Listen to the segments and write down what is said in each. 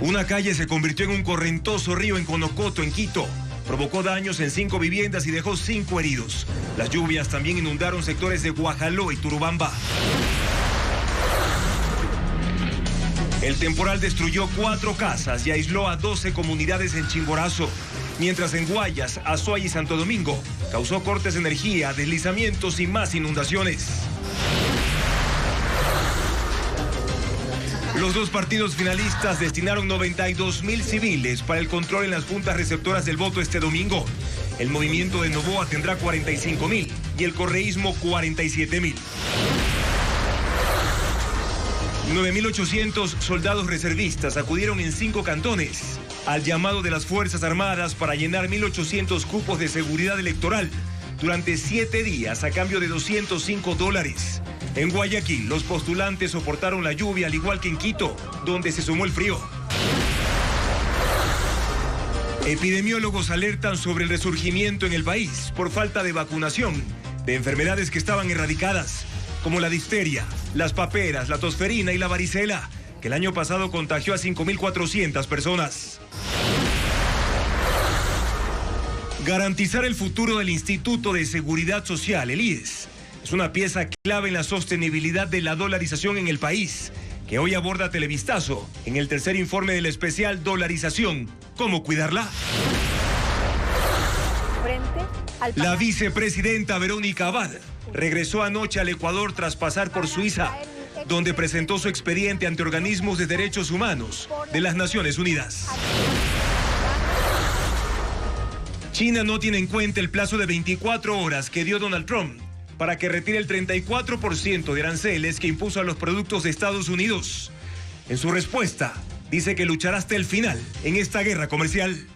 Una calle se convirtió en un correntoso río en Conocoto, en Quito. Provocó daños en 5 viviendas y dejó 5 heridos. Las lluvias también inundaron sectores de Guajaló y Turubamba. El temporal destruyó 4 casas y aisló a 12 comunidades en Chimborazo. Mientras en Guayas, Azuay y Santo Domingo causó cortes de energía, deslizamientos y más inundaciones. Los 2 partidos finalistas destinaron 92.000 civiles para el control en las juntas receptoras del voto este domingo. El movimiento de Novoa tendrá 45.000 y el correísmo 47.000. 9.800 soldados reservistas acudieron en 5 cantones al llamado de las Fuerzas Armadas para llenar 1.800 cupos de seguridad electoral durante 7 días a cambio de $205. En Guayaquil, los postulantes soportaron la lluvia al igual que en Quito, donde se sumó el frío. Epidemiólogos alertan sobre el resurgimiento en el país por falta de vacunación de enfermedades que estaban erradicadas, como la difteria, las paperas, la tosferina y la varicela, que el año pasado contagió a 5.400 personas. Garantizar el futuro del Instituto de Seguridad Social, el IES, es una pieza clave en la sostenibilidad de la dolarización en el país, que hoy aborda Televistazo en el tercer informe del especial Dolarización, ¿cómo cuidarla? La vicepresidenta Verónica Abad regresó anoche al Ecuador tras pasar por Suiza, donde presentó su expediente ante organismos de derechos humanos de las Naciones Unidas. China no tiene en cuenta el plazo de 24 horas que dio Donald Trump para que retire el 34% de aranceles que impuso a los productos de Estados Unidos. En su respuesta, dice que luchará hasta el final en esta guerra comercial.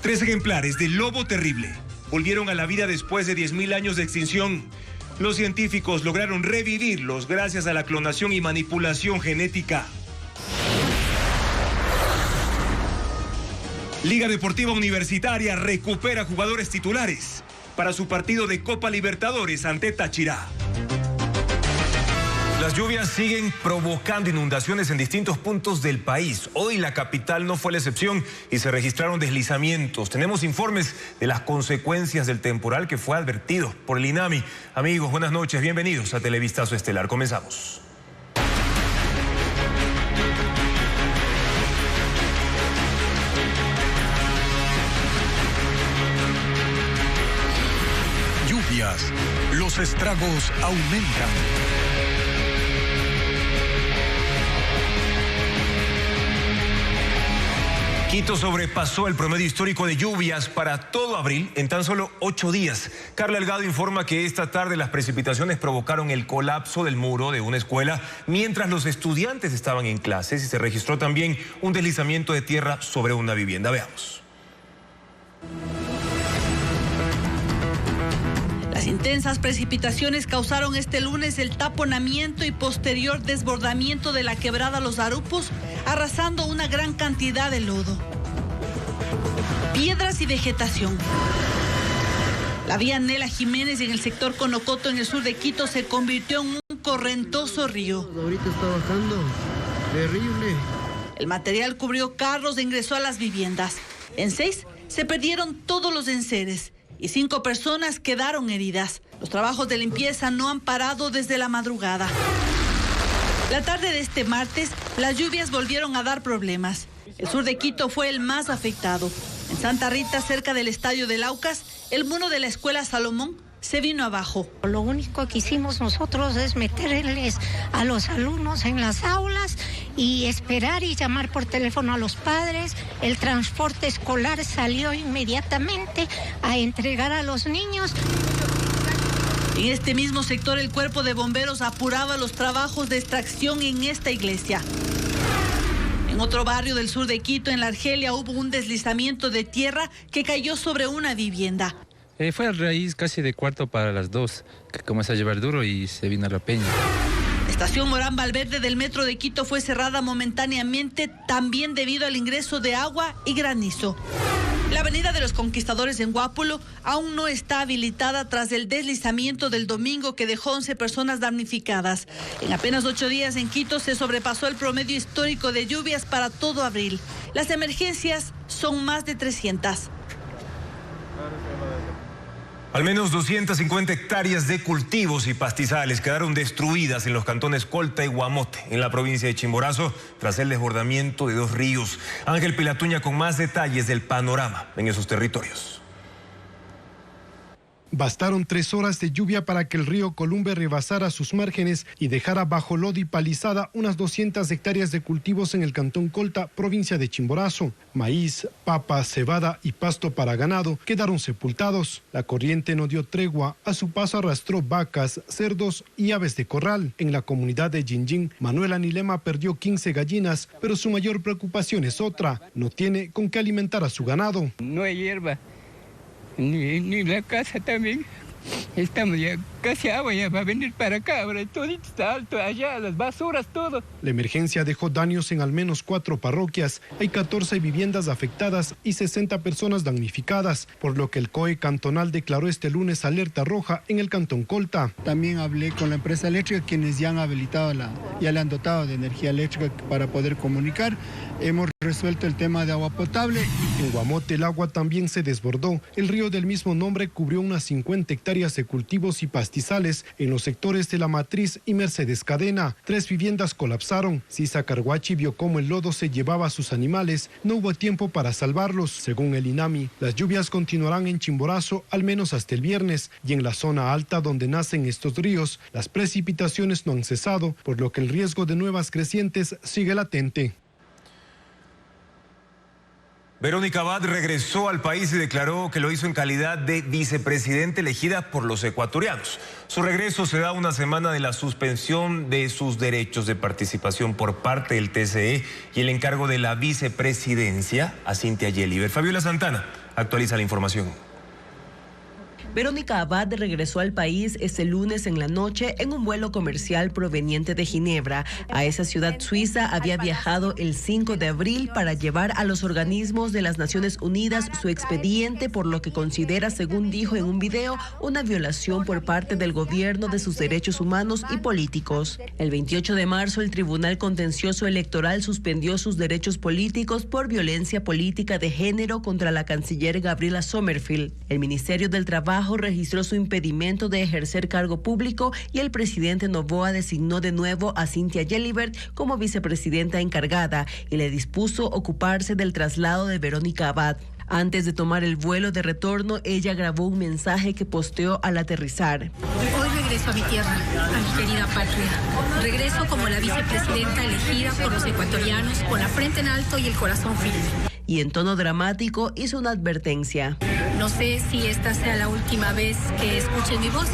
3 ejemplares del lobo terrible volvieron a la vida después de 10.000 años de extinción. Los científicos lograron revivirlos gracias a la clonación y manipulación genética. Liga Deportiva Universitaria recupera jugadores titulares para su partido de Copa Libertadores ante Táchira. Las lluvias siguen provocando inundaciones en distintos puntos del país. Hoy la capital no fue la excepción y se registraron deslizamientos. Tenemos informes de las consecuencias del temporal que fue advertido por el INAMI. Amigos, buenas noches, bienvenidos a Televistazo Estelar. Comenzamos. Los estragos aumentan. Quito sobrepasó el promedio histórico de lluvias para todo abril en tan solo 8 días. Carla Delgado informa que esta tarde las precipitaciones provocaron el colapso del muro de una escuela mientras los estudiantes estaban en clases y se registró también un deslizamiento de tierra sobre una vivienda. Veamos. Las intensas precipitaciones causaron este lunes el taponamiento y posterior desbordamiento de la quebrada Los Arupos, arrasando una gran cantidad de lodo, piedras y vegetación. La vía Nela Jiménez en el sector Conocoto, en el sur de Quito, se convirtió en un correntoso río. Ahorita está bajando, terrible. El material cubrió carros e ingresó a las viviendas. En 6 se perdieron todos los enseres y 5 personas quedaron heridas. Los trabajos de limpieza no han parado desde la madrugada. La tarde de este martes, las lluvias volvieron a dar problemas. El sur de Quito fue el más afectado. En Santa Rita, cerca del estadio del Aucas, el muro de la escuela Salomón se vino abajo. Lo único que hicimos nosotros es meterles a los alumnos en las aulas y esperar y llamar por teléfono a los padres. El transporte escolar salió inmediatamente a entregar a los niños. En este mismo sector, el cuerpo de bomberos apuraba los trabajos de extracción en esta iglesia. En otro barrio del sur de Quito, en la Argelia, hubo un deslizamiento de tierra que cayó sobre una vivienda. Fue a raíz casi de 1:45, que comenzó a llevar duro y se vino a la peña. La estación Morán Valverde del metro de Quito fue cerrada momentáneamente, también debido al ingreso de agua y granizo. La avenida de los Conquistadores en Guápulo aún no está habilitada tras el deslizamiento del domingo que dejó 11 personas damnificadas. En apenas 8 días en Quito se sobrepasó el promedio histórico de lluvias para todo abril. Las emergencias son más de 300. Al menos 250 hectáreas de cultivos y pastizales quedaron destruidas en los cantones Colta y Guamote, en la provincia de Chimborazo, tras el desbordamiento de 2 ríos. Ángel Pilatuña con más detalles del panorama en esos territorios. Bastaron 3 horas de lluvia para que el río Columbe rebasara sus márgenes y dejara bajo lodo y palizada unas 200 hectáreas de cultivos en el cantón Colta, provincia de Chimborazo. Maíz, papa, cebada y pasto para ganado quedaron sepultados. La corriente no dio tregua, a su paso arrastró vacas, cerdos y aves de corral. En la comunidad de Jinjin, Manuel Anilema perdió 15 gallinas, pero su mayor preocupación es otra: no tiene con qué alimentar a su ganado. No hay hierba. Ni la casa también. Estamos ya casi agua, ya va a venir para acá, ahora todo está alto allá, las basuras, todo. La emergencia dejó daños en al menos 4 parroquias. Hay 14 viviendas afectadas y 60 personas damnificadas, por lo que el COE cantonal declaró este lunes alerta roja en el cantón Colta. También hablé con la empresa eléctrica, quienes ya han habilitado, ya le han dotado de energía eléctrica para poder comunicar. Hemos resuelto el tema de agua potable. En Guamote el agua también se desbordó. El río del mismo nombre cubrió unas 50 hectáreas de cultivos y pastizales en los sectores de La Matriz y Mercedes Cadena. 3 viviendas colapsaron. Sisa Carguachi vio cómo el lodo se llevaba a sus animales. No hubo tiempo para salvarlos. Según el INAMI, las lluvias continuarán en Chimborazo al menos hasta el viernes, y en la zona alta donde nacen estos ríos, las precipitaciones no han cesado, por lo que el riesgo de nuevas crecientes sigue latente. Verónica Abad regresó al país y declaró que lo hizo en calidad de vicepresidenta elegida por los ecuatorianos. Su regreso se da una semana de la suspensión de sus derechos de participación por parte del TCE y el encargo de la vicepresidencia a Cynthia Yeliber. Fabiola Santana actualiza la información. Verónica Abad regresó al país este lunes en la noche en un vuelo comercial proveniente de Ginebra. A esa ciudad suiza había viajado el 5 de abril para llevar a los organismos de las Naciones Unidas su expediente por lo que considera, según dijo en un video, una violación por parte del gobierno de sus derechos humanos y políticos. El 28 de marzo, el Tribunal Contencioso Electoral suspendió sus derechos políticos por violencia política de género contra la canciller Gabriela Sommerfield. El Ministerio del Trabajo registró su impedimento de ejercer cargo público y el presidente Noboa designó de nuevo a Cynthia Yeliber como vicepresidenta encargada y le dispuso ocuparse del traslado de Verónica Abad. Antes de tomar el vuelo de retorno, ella grabó un mensaje que posteó al aterrizar. Hoy regreso a mi tierra, a mi querida patria. Regreso como la vicepresidenta elegida por los ecuatorianos, con la frente en alto y el corazón firme. Y en tono dramático hizo una advertencia. No sé si esta sea la última vez que escuchen mi voz,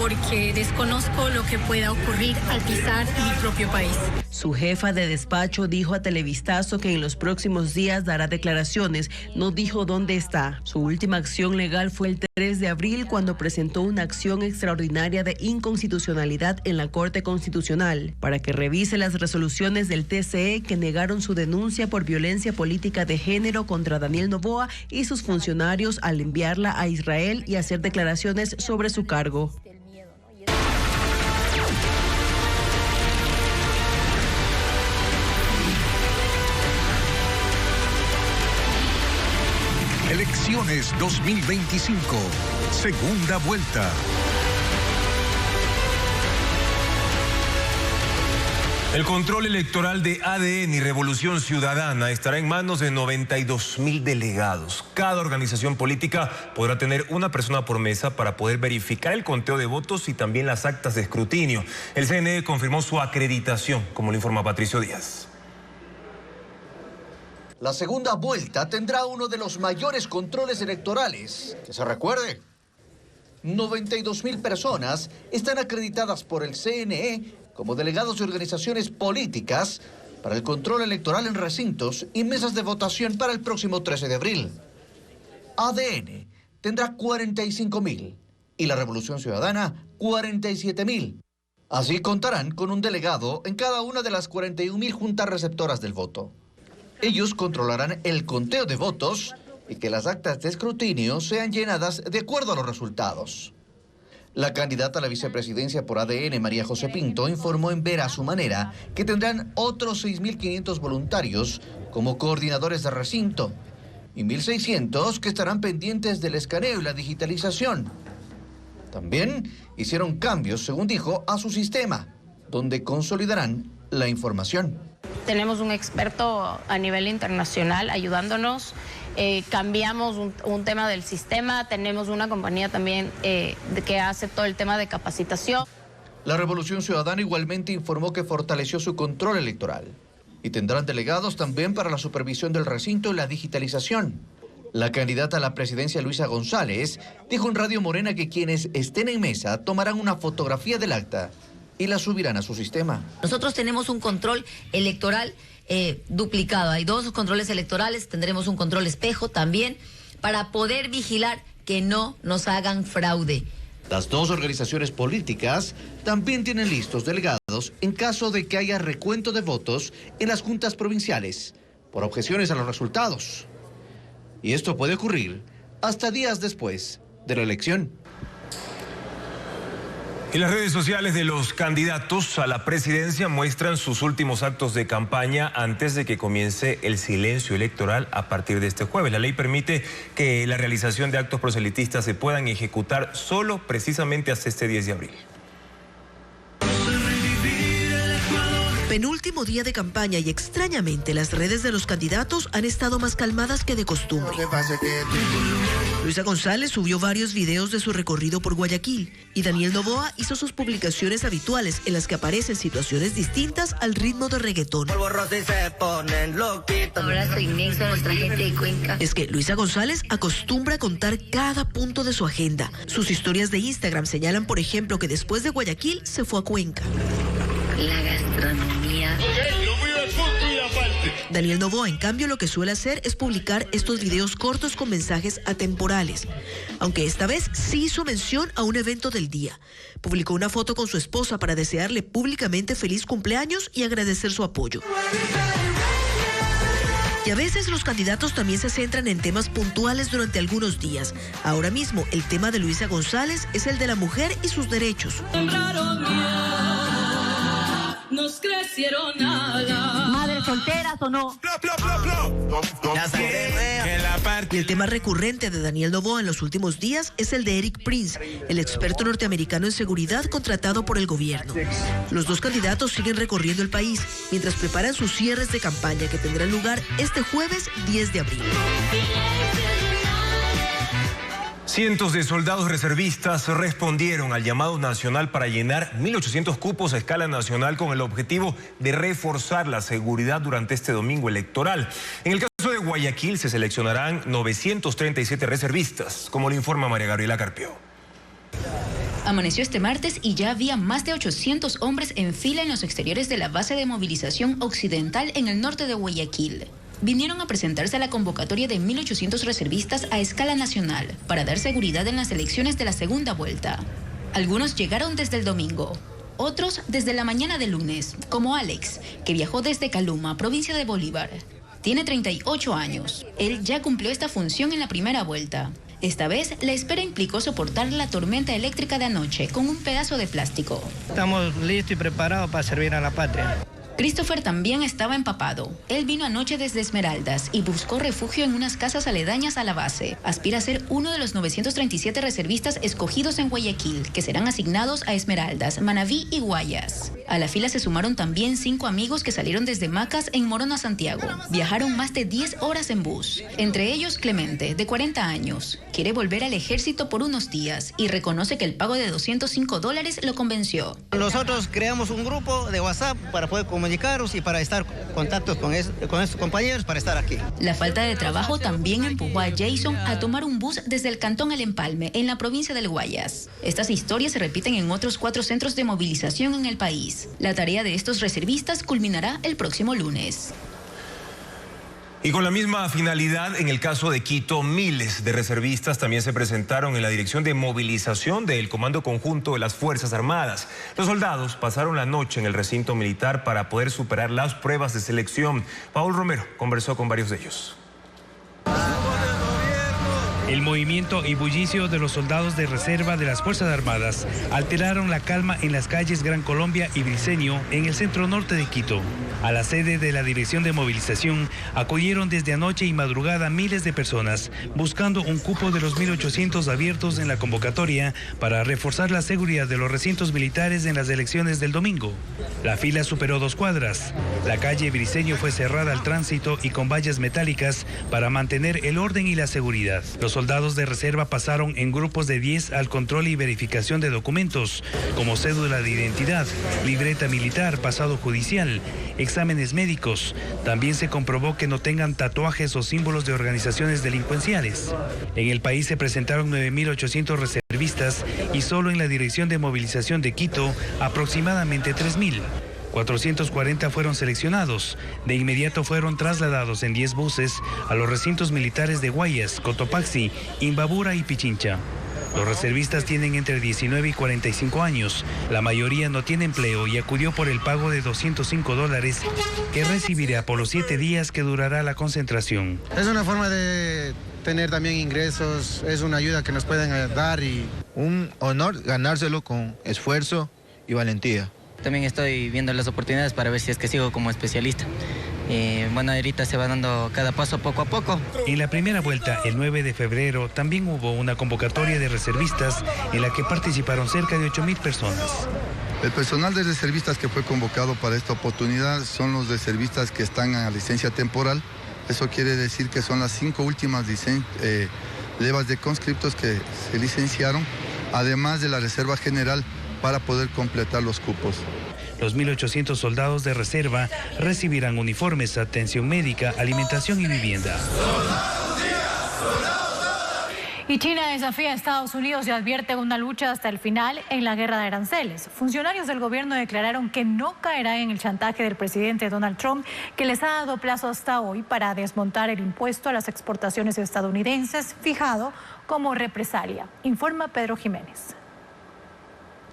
porque desconozco lo que pueda ocurrir al pisar mi propio país. Su jefa de despacho dijo a Televistazo que en los próximos días dará declaraciones. No dijo dónde está. Su última acción legal fue el 3 de abril cuando presentó una acción extraordinaria de inconstitucionalidad en la Corte Constitucional para que revise las resoluciones del TCE que negaron su denuncia por violencia política de género contra Daniel Noboa y sus funcionarios al enviarla a Israel y hacer declaraciones sobre su cargo. Elecciones 2025, segunda vuelta. El control electoral de ADN y Revolución Ciudadana estará en manos de 92.000 delegados. Cada organización política podrá tener una persona por mesa para poder verificar el conteo de votos y también las actas de escrutinio. El CNE confirmó su acreditación, como lo informa Patricio Díaz. La segunda vuelta tendrá uno de los mayores controles electorales. Que se recuerde, 92.000 personas están acreditadas por el CNE como delegados de organizaciones políticas para el control electoral en recintos y mesas de votación para el próximo 13 de abril. ADN tendrá 45.000 y la Revolución Ciudadana 47.000. Así contarán con un delegado en cada una de las 41.000 juntas receptoras del voto. Ellos controlarán el conteo de votos y que las actas de escrutinio sean llenadas de acuerdo a los resultados. La candidata a la vicepresidencia por ADN, María José Pinto, informó en Ver a su manera que tendrán otros 6.500 voluntarios como coordinadores de recinto y 1.600 que estarán pendientes del escaneo y la digitalización. También hicieron cambios, según dijo, a su sistema, donde consolidarán la información. Tenemos un experto a nivel internacional ayudándonos, cambiamos un tema del sistema, tenemos una compañía también que hace todo el tema de capacitación. La Revolución Ciudadana igualmente informó que fortaleció su control electoral y tendrán delegados también para la supervisión del recinto y la digitalización. La candidata a la presidencia, Luisa González, dijo en Radio Morena que quienes estén en mesa tomarán una fotografía del acta y la subirán a su sistema. Nosotros tenemos un control electoral duplicado. Hay 2 controles electorales, tendremos un control espejo también para poder vigilar que no nos hagan fraude. Las 2 organizaciones políticas también tienen listos delegados en caso de que haya recuento de votos en las juntas provinciales por objeciones a los resultados. Y esto puede ocurrir hasta días después de la elección. Y las redes sociales de los candidatos a la presidencia muestran sus últimos actos de campaña antes de que comience el silencio electoral a partir de este jueves. La ley permite que la realización de actos proselitistas se puedan ejecutar solo precisamente hasta este 10 de abril. Penúltimo día de campaña y extrañamente las redes de los candidatos han estado más calmadas que de costumbre. Luisa González subió varios videos de su recorrido por Guayaquil y Daniel Noboa hizo sus publicaciones habituales en las que aparecen situaciones distintas al ritmo de reggaetón. Abrazo inmenso a nuestra gente de Cuenca. Es que Luisa González acostumbra a contar cada punto de su agenda. Sus historias de Instagram señalan, por ejemplo, que después de Guayaquil se fue a Cuenca. La gastronomía. Daniel Noboa, en cambio, lo que suele hacer es publicar estos videos cortos con mensajes atemporales. Aunque esta vez sí hizo mención a un evento del día. Publicó una foto con su esposa para desearle públicamente feliz cumpleaños y agradecer su apoyo. Y a veces los candidatos también se centran en temas puntuales durante algunos días. Ahora mismo, el tema de Luisa González es el de la mujer y sus derechos. Nos crecieron alas. Madres solteras o no. Y el tema recurrente de Daniel Noboa en los últimos días es el de Eric Prince, el experto norteamericano en seguridad contratado por el gobierno. Los 2 candidatos siguen recorriendo el país mientras preparan sus cierres de campaña que tendrán lugar este jueves 10 de abril. Cientos de soldados reservistas respondieron al llamado nacional para llenar 1.800 cupos a escala nacional con el objetivo de reforzar la seguridad durante este domingo electoral. En el caso de Guayaquil se seleccionarán 937 reservistas, como lo informa María Gabriela Carpio. Amaneció este martes y ya había más de 800 hombres en fila en los exteriores de la base de movilización occidental en el norte de Guayaquil. Vinieron a presentarse a la convocatoria de 1.800 reservistas a escala nacional para dar seguridad en las elecciones de la segunda vuelta. Algunos llegaron desde el domingo, otros desde la mañana del lunes, como Alex, que viajó desde Caluma, provincia de Bolívar. Tiene 38 años. Él ya cumplió esta función en la primera vuelta. Esta vez, la espera implicó soportar la tormenta eléctrica de anoche con un pedazo de plástico. Estamos listos y preparados para servir a la patria. Christopher también estaba empapado. Él vino anoche desde Esmeraldas y buscó refugio en unas casas aledañas a la base. Aspira a ser uno de los 937 reservistas escogidos en Guayaquil, que serán asignados a Esmeraldas, Manabí y Guayas. A la fila se sumaron también 5 amigos que salieron desde Macas en Morona, Santiago. Viajaron más de 10 horas en bus. Entre ellos, Clemente, de 40 años. Quiere volver al ejército por unos días y reconoce que el pago de $205 lo convenció. Nosotros creamos un grupo de WhatsApp para poder comunicarnos y para estar en contacto con estos compañeros para estar aquí. La falta de trabajo también empujó a Jason a tomar un bus desde el cantón El Empalme, en la provincia del Guayas. Estas historias se repiten en otros 4 centros de movilización en el país. La tarea de estos reservistas culminará el próximo lunes. Y con la misma finalidad, en el caso de Quito, miles de reservistas también se presentaron en la dirección de movilización del Comando Conjunto de las Fuerzas Armadas. Los soldados pasaron la noche en el recinto militar para poder superar las pruebas de selección. Paul Romero conversó con varios de ellos. El movimiento y bullicio de los soldados de reserva de las Fuerzas Armadas alteraron la calma en las calles Gran Colombia y Briceño, en el centro norte de Quito. A la sede de la Dirección de Movilización acudieron desde anoche y madrugada miles de personas, buscando un cupo de los 1.800 abiertos en la convocatoria para reforzar la seguridad de los recintos militares en las elecciones del domingo. La fila superó 2 cuadras. La calle Briceño fue cerrada al tránsito y con vallas metálicas para mantener el orden y la seguridad. Los soldados de reserva pasaron en grupos de 10 al control y verificación de documentos, como cédula de identidad, libreta militar, pasado judicial, exámenes médicos. También se comprobó que no tengan tatuajes o símbolos de organizaciones delincuenciales. En el país se presentaron 9.800 reservistas y solo en la Dirección de Movilización de Quito aproximadamente 3.000. 440 fueron seleccionados. De inmediato fueron trasladados en 10 buses a los recintos militares de Guayas, Cotopaxi, Imbabura y Pichincha. Los reservistas tienen entre 19 y 45 años. La mayoría no tiene empleo y acudió por el pago de $205 que recibirá por los 7 días que durará la concentración. Es una forma de tener también ingresos, es una ayuda que nos pueden dar y un honor ganárselo con esfuerzo y valentía. También estoy viendo las oportunidades para ver si es que sigo como especialista. Bueno, ahorita se va dando cada paso poco a poco. En la primera vuelta, el 9 de febrero, también hubo una convocatoria de reservistas en la que participaron cerca de 8.000 personas. El personal de reservistas que fue convocado para esta oportunidad son los reservistas que están a licencia temporal. Eso quiere decir que son las 5 últimas levas de conscriptos que se licenciaron, además de la Reserva General, para poder completar los cupos. Los 1.800 soldados de reserva recibirán uniformes, atención médica, alimentación y vivienda. Y China desafía a Estados Unidos y advierte una lucha hasta el final en la guerra de aranceles. Funcionarios del gobierno declararon que no caerán en el chantaje del presidente Donald Trump, que les ha dado plazo hasta hoy para desmontar el impuesto a las exportaciones estadounidenses fijado como represalia. Informa Pedro Jiménez.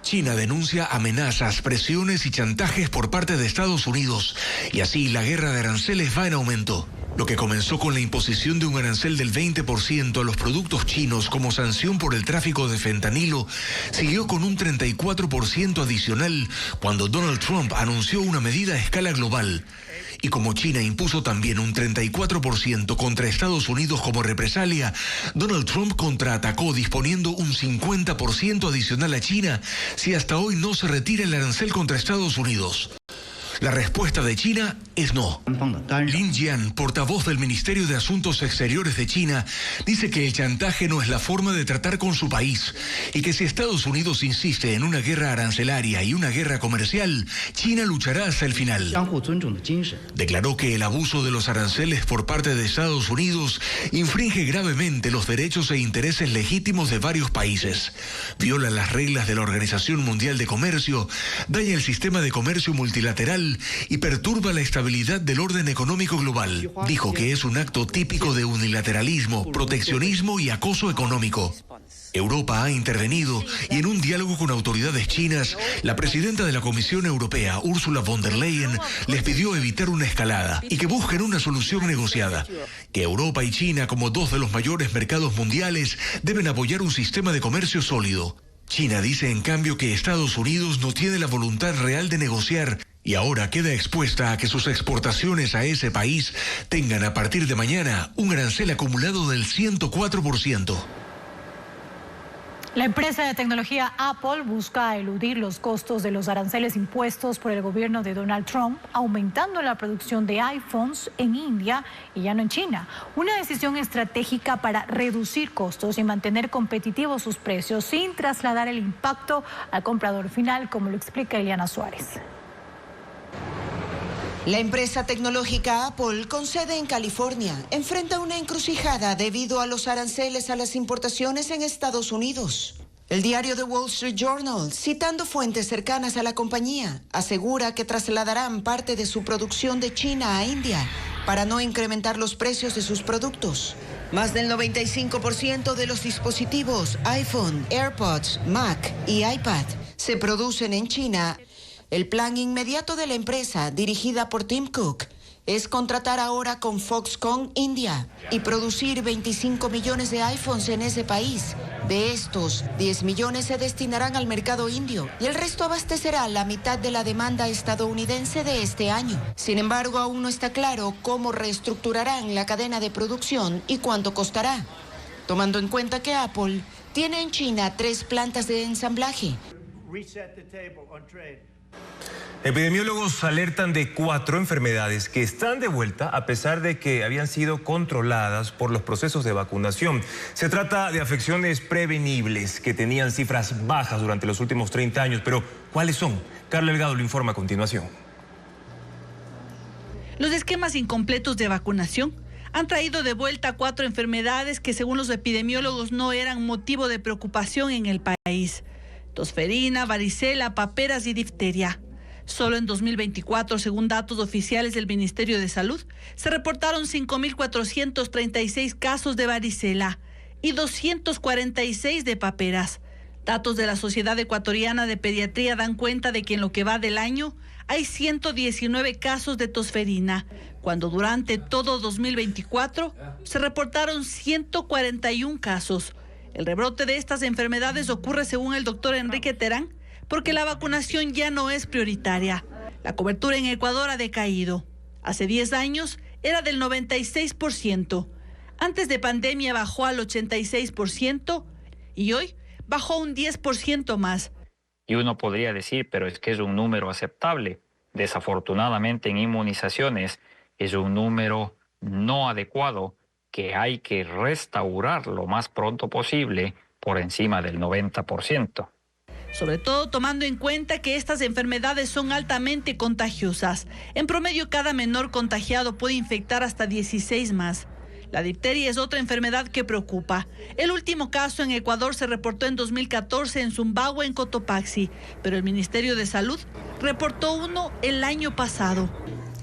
China denuncia amenazas, presiones y chantajes por parte de Estados Unidos y así la guerra de aranceles va en aumento. Lo que comenzó con la imposición de un arancel del 20% a los productos chinos como sanción por el tráfico de fentanilo, siguió con un 34% adicional cuando Donald Trump anunció una medida a escala global. Y como China impuso también un 34% contra Estados Unidos como represalia, Donald Trump contraatacó disponiendo un 50% adicional a China si hasta hoy no se retira el arancel contra Estados Unidos. La respuesta de China es no. Lin Jian, portavoz del Ministerio de Asuntos Exteriores de China, dice que el chantaje no es la forma de tratar con su país y que si Estados Unidos insiste en una guerra arancelaria y una guerra comercial, China luchará hasta el final. Declaró que el abuso de los aranceles por parte de Estados Unidos infringe gravemente los derechos e intereses legítimos de varios países, viola las reglas de la Organización Mundial de Comercio, daña el sistema de comercio multilateral y perturba la estabilidad del orden económico global. Dijo que es un acto típico de unilateralismo, proteccionismo y acoso económico. Europa ha intervenido y en un diálogo con autoridades chinas, la presidenta de la Comisión Europea, Ursula von der Leyen, les pidió evitar una escalada y que busquen una solución negociada. Que Europa y China, como dos de los mayores mercados mundiales, deben apoyar un sistema de comercio sólido. China dice en cambio que Estados Unidos no tiene la voluntad real de negociar y ahora queda expuesta a que sus exportaciones a ese país tengan a partir de mañana un arancel acumulado del 104%. La empresa de tecnología Apple busca eludir los costos de los aranceles impuestos por el gobierno de Donald Trump, aumentando la producción de iPhones en India y ya no en China. Una decisión estratégica para reducir costos y mantener competitivos sus precios sin trasladar el impacto al comprador final, como lo explica Eliana Suárez. La empresa tecnológica Apple, con sede en California, enfrenta una encrucijada debido a los aranceles a las importaciones en Estados Unidos. El diario The Wall Street Journal, citando fuentes cercanas a la compañía, asegura que trasladarán parte de su producción de China a India para no incrementar los precios de sus productos. Más del 95% de los dispositivos iPhone, AirPods, Mac y iPad se producen en China. El plan inmediato de la empresa, dirigida por Tim Cook, es contratar ahora con Foxconn India y producir 25 millones de iPhones en ese país. De estos, 10 millones se destinarán al mercado indio y el resto abastecerá la mitad de la demanda estadounidense de este año. Sin embargo, aún no está claro cómo reestructurarán la cadena de producción y cuánto costará, tomando en cuenta que Apple tiene en China 3 plantas de ensamblaje. Epidemiólogos alertan de 4 enfermedades que están de vuelta a pesar de que habían sido controladas por los procesos de vacunación. Se trata de afecciones prevenibles que tenían cifras bajas durante los últimos 30 años. Pero, ¿cuáles son? Carla Delgado lo informa a continuación. Los esquemas incompletos de vacunación han traído de vuelta 4 enfermedades que, según los epidemiólogos, no eran motivo de preocupación en el país: tosferina, varicela, paperas y difteria. Solo en 2024, según datos oficiales del Ministerio de Salud, se reportaron 5.436 casos de varicela y 246 de paperas. Datos de la Sociedad Ecuatoriana de Pediatría dan cuenta de que en lo que va del año hay 119 casos de tosferina, cuando durante todo 2024 se reportaron 141 casos. El rebrote de estas enfermedades ocurre, según el doctor Enrique Terán, porque la vacunación ya no es prioritaria. La cobertura en Ecuador ha decaído. Hace 10 años era del 96%. Antes de pandemia bajó al 86% y hoy bajó un 10% más. Y uno podría decir, pero es que es un número aceptable. Desafortunadamente en inmunizaciones es un número no adecuado que hay que restaurar lo más pronto posible por encima del 90%. Sobre todo tomando en cuenta que estas enfermedades son altamente contagiosas. En promedio, cada menor contagiado puede infectar hasta 16 más. La difteria es otra enfermedad que preocupa. El último caso en Ecuador se reportó en 2014 en Zumbagua, en Cotopaxi, pero el Ministerio de Salud reportó uno el año pasado.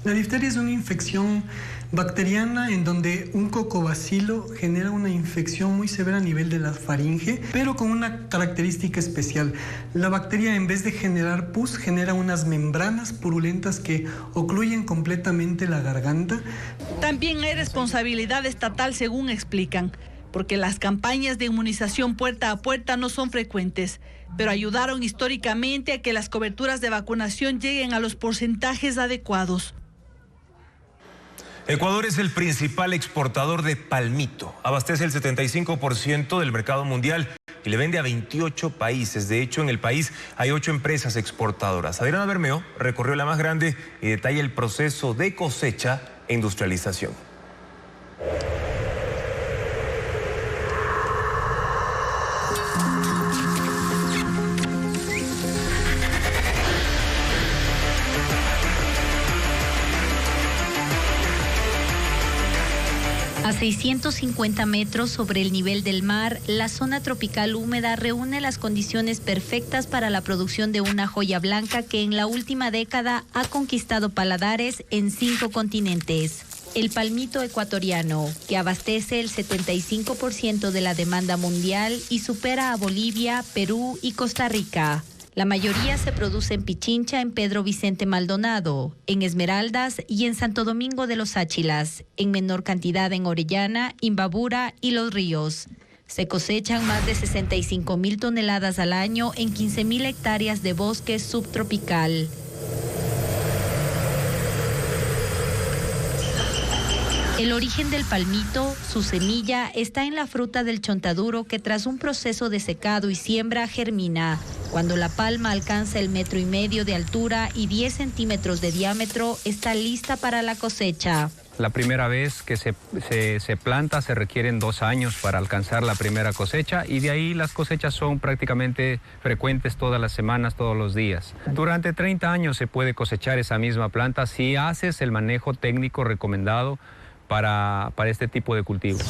La difteria es una infección bacteriana en donde un cocobacilo genera una infección muy severa a nivel de la faringe, pero con una característica especial. La bacteria, en vez de generar pus, genera unas membranas purulentas que ocluyen completamente la garganta. También hay responsabilidad estatal, según explican, porque las campañas de inmunización puerta a puerta no son frecuentes, pero ayudaron históricamente a que las coberturas de vacunación lleguen a los porcentajes adecuados. Ecuador es el principal exportador de palmito. Abastece el 75% del mercado mundial y le vende a 28 países. De hecho, en el país hay 8 empresas exportadoras. Adriana Bermeo recorrió la más grande y detalla el proceso de cosecha e industrialización. A 650 metros sobre el nivel del mar, la zona tropical húmeda reúne las condiciones perfectas para la producción de una joya blanca que en la última década ha conquistado paladares en 5 continentes. El palmito ecuatoriano, que abastece el 75% de la demanda mundial y supera a Bolivia, Perú y Costa Rica. La mayoría se produce en Pichincha, en Pedro Vicente Maldonado, en Esmeraldas y en Santo Domingo de los Áchilas, en menor cantidad en Orellana, Imbabura y Los Ríos. Se cosechan más de 65.000 toneladas al año en 15.000 hectáreas de bosque subtropical. El origen del palmito, su semilla, está en la fruta del chontaduro que tras un proceso de secado y siembra germina. Cuando la palma alcanza el 1,5 metros de altura y 10 centímetros de diámetro, está lista para la cosecha. La primera vez que se planta se requieren 2 años para alcanzar la primera cosecha y de ahí las cosechas son prácticamente frecuentes todas las semanas, todos los días. Durante 30 años se puede cosechar esa misma planta si haces el manejo técnico recomendado para este tipo de cultivos.